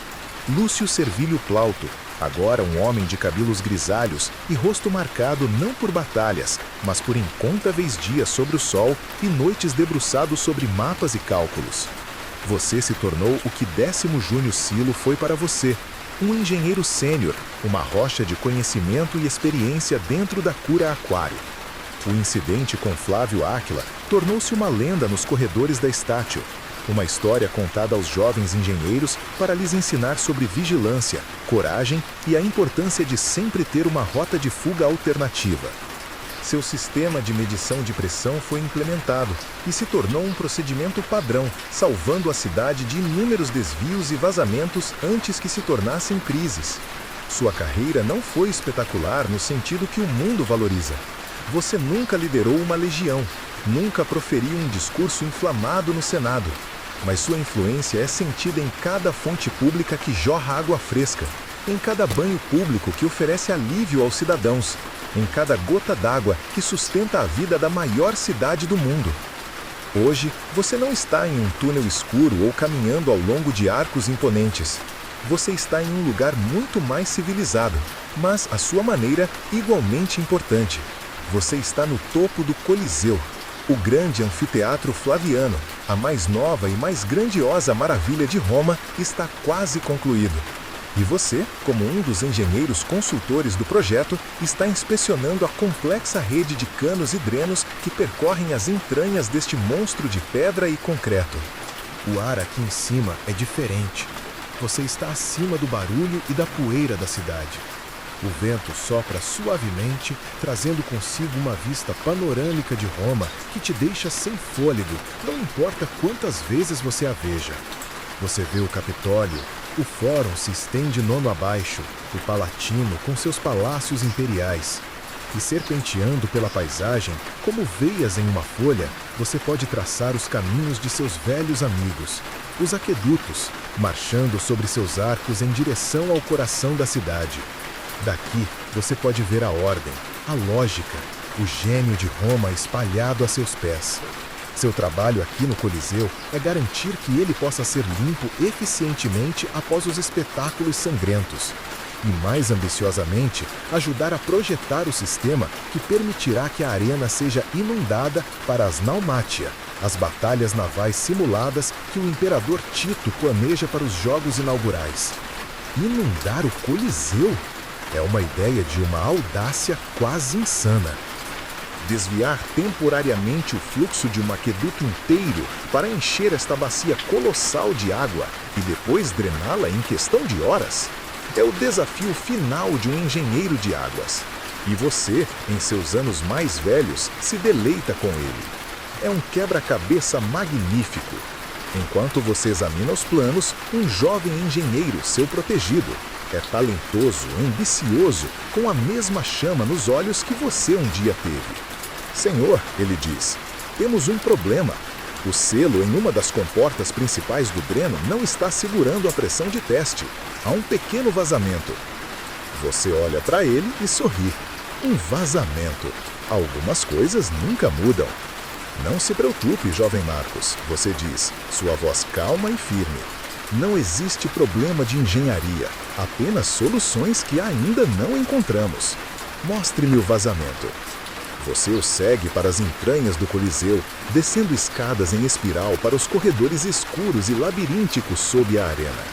Lúcio Servilio Plauto, agora um homem de cabelos grisalhos e rosto marcado não por batalhas, mas por incontáveis dias sobre o sol e noites debruçados sobre mapas e cálculos. Você se tornou o que Décimo Júnior Silo foi para você, um engenheiro sênior, uma rocha de conhecimento e experiência dentro da cura aquário. O incidente com Flávio Áquila tornou-se uma lenda nos corredores da Estácio, uma história contada aos jovens engenheiros para lhes ensinar sobre vigilância, coragem e a importância de sempre ter uma rota de fuga alternativa. Seu sistema de medição de pressão foi implementado e se tornou um procedimento padrão, salvando a cidade de inúmeros desvios e vazamentos antes que se tornassem crises. Sua carreira não foi espetacular no sentido que o mundo valoriza. Você nunca liderou uma legião, nunca proferiu um discurso inflamado no Senado, mas sua influência é sentida em cada fonte pública que jorra água fresca, em cada banho público que oferece alívio aos cidadãos, em cada gota d'água que sustenta a vida da maior cidade do mundo. Hoje, você não está em um túnel escuro ou caminhando ao longo de arcos imponentes. Você está em um lugar muito mais civilizado, mas, à sua maneira, igualmente importante. Você está no topo do Coliseu, o grande anfiteatro Flaviano, a mais nova e mais grandiosa maravilha de Roma, está quase concluído. E você, como um dos engenheiros consultores do projeto, está inspecionando a complexa rede de canos e drenos que percorrem as entranhas deste monstro de pedra e concreto. O ar aqui em cima é diferente. Você está acima do barulho e da poeira da cidade. O vento sopra suavemente, trazendo consigo uma vista panorâmica de Roma que te deixa sem fôlego, não importa quantas vezes você a veja. Você vê o Capitólio, o Fórum se estende nono abaixo, o Palatino com seus palácios imperiais. E serpenteando pela paisagem, como veias em uma folha, você pode traçar os caminhos de seus velhos amigos, os aquedutos, marchando sobre seus arcos em direção ao coração da cidade. Daqui, você pode ver a ordem, a lógica, o gênio de Roma espalhado a seus pés. Seu trabalho aqui no Coliseu é garantir que ele possa ser limpo eficientemente após os espetáculos sangrentos. E, mais ambiciosamente, ajudar a projetar o sistema que permitirá que a arena seja inundada para as Naumátia, as batalhas navais simuladas que o imperador Tito planeja para os Jogos Inaugurais. Inundar o Coliseu? É uma ideia de uma audácia quase insana. Desviar temporariamente o fluxo de um aqueduto inteiro para encher esta bacia colossal de água e depois drená-la em questão de horas? É o desafio final de um engenheiro de águas. E você, em seus anos mais velhos, se deleita com ele. É um quebra-cabeça magnífico. Enquanto você examina os planos, um jovem engenheiro, seu protegido, é talentoso, ambicioso, com a mesma chama nos olhos que você um dia teve. Senhor, ele diz, temos um problema. O selo em uma das comportas principais do dreno não está segurando a pressão de teste. Há um pequeno vazamento. Você olha para ele e sorri. Um vazamento. Algumas coisas nunca mudam. Não se preocupe, jovem Marcos, você diz, sua voz calma e firme. Não existe problema de engenharia, apenas soluções que ainda não encontramos. Mostre-me o vazamento. Você o segue para as entranhas do Coliseu, descendo escadas em espiral para os corredores escuros e labirínticos sob a arena.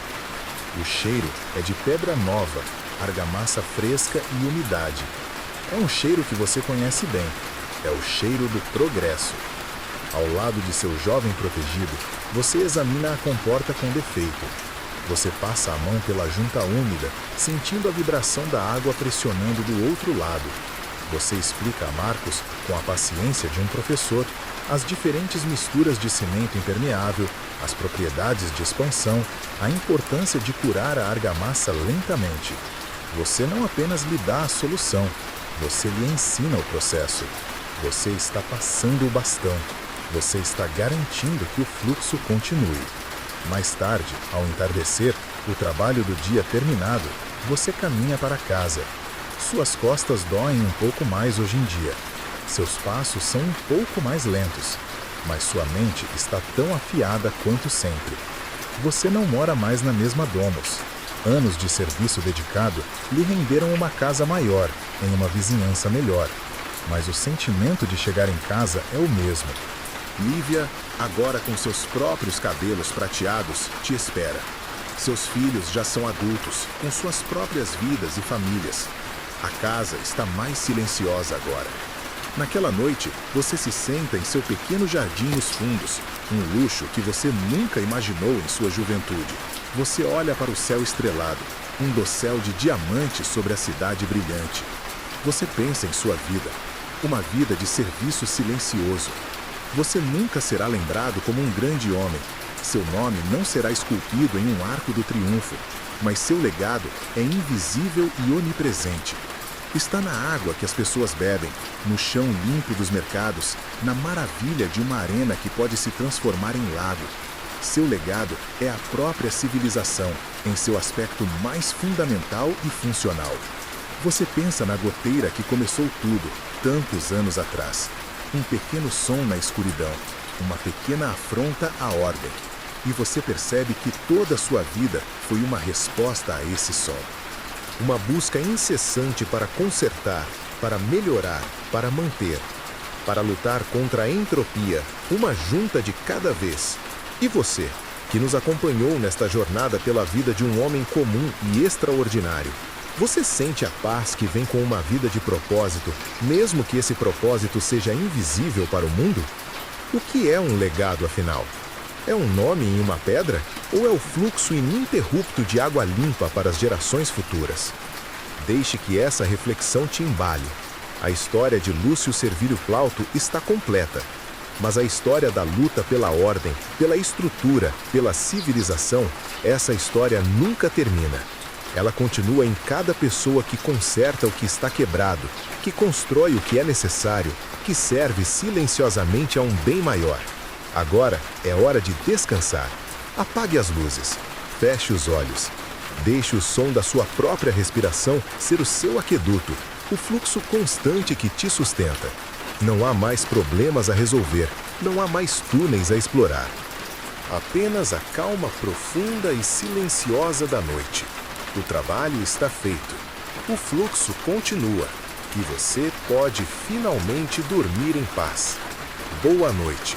O cheiro é de pedra nova, argamassa fresca e umidade. É um cheiro que você conhece bem. É o cheiro do progresso. Ao lado de seu jovem protegido, você examina a comporta com defeito. Você passa a mão pela junta úmida, sentindo a vibração da água pressionando do outro lado. Você explica a Marcos, com a paciência de um professor, as diferentes misturas de cimento impermeável, as propriedades de expansão, a importância de curar a argamassa lentamente. Você não apenas lhe dá a solução, você lhe ensina o processo. Você está passando o bastão. Você está garantindo que o fluxo continue. Mais tarde, ao entardecer, o trabalho do dia terminado, você caminha para casa. Suas costas doem um pouco mais hoje em dia. Seus passos são um pouco mais lentos, mas sua mente está tão afiada quanto sempre. Você não mora mais na mesma domus. Anos de serviço dedicado lhe renderam uma casa maior, em uma vizinhança melhor. Mas o sentimento de chegar em casa é o mesmo. Lívia, agora com seus próprios cabelos prateados, te espera. Seus filhos já são adultos, com suas próprias vidas e famílias. A casa está mais silenciosa agora. Naquela noite, você se senta em seu pequeno jardim nos fundos, um luxo que você nunca imaginou em sua juventude. Você olha para o céu estrelado, um dossel de diamantes sobre a cidade brilhante. Você pensa em sua vida, uma vida de serviço silencioso. Você nunca será lembrado como um grande homem. Seu nome não será esculpido em um arco do triunfo, mas seu legado é invisível e onipresente. Está na água que as pessoas bebem, no chão limpo dos mercados, na maravilha de uma arena que pode se transformar em lago. Seu legado é a própria civilização, em seu aspecto mais fundamental e funcional. Você pensa na goteira que começou tudo, tantos anos atrás. Um pequeno som na escuridão, uma pequena afronta à ordem. E você percebe que toda a sua vida foi uma resposta a esse som. Uma busca incessante para consertar, para melhorar, para manter. Para lutar contra a entropia, uma junta de cada vez. E você, que nos acompanhou nesta jornada pela vida de um homem comum e extraordinário, você sente a paz que vem com uma vida de propósito, mesmo que esse propósito seja invisível para o mundo? O que é um legado, afinal? É um nome em uma pedra? Ou é o fluxo ininterrupto de água limpa para as gerações futuras? Deixe que essa reflexão te embale. A história de Lúcio Servilho Plauto está completa. Mas a história da luta pela ordem, pela estrutura, pela civilização, essa história nunca termina. Ela continua em cada pessoa que conserta o que está quebrado, que constrói o que é necessário, que serve silenciosamente a um bem maior. Agora é hora de descansar. Apague as luzes, feche os olhos. Deixe o som da sua própria respiração ser o seu aqueduto, o fluxo constante que te sustenta. Não há mais problemas a resolver, não há mais túneis a explorar. Apenas a calma profunda e silenciosa da noite. O trabalho está feito. O fluxo continua. E você pode finalmente dormir em paz. Boa noite.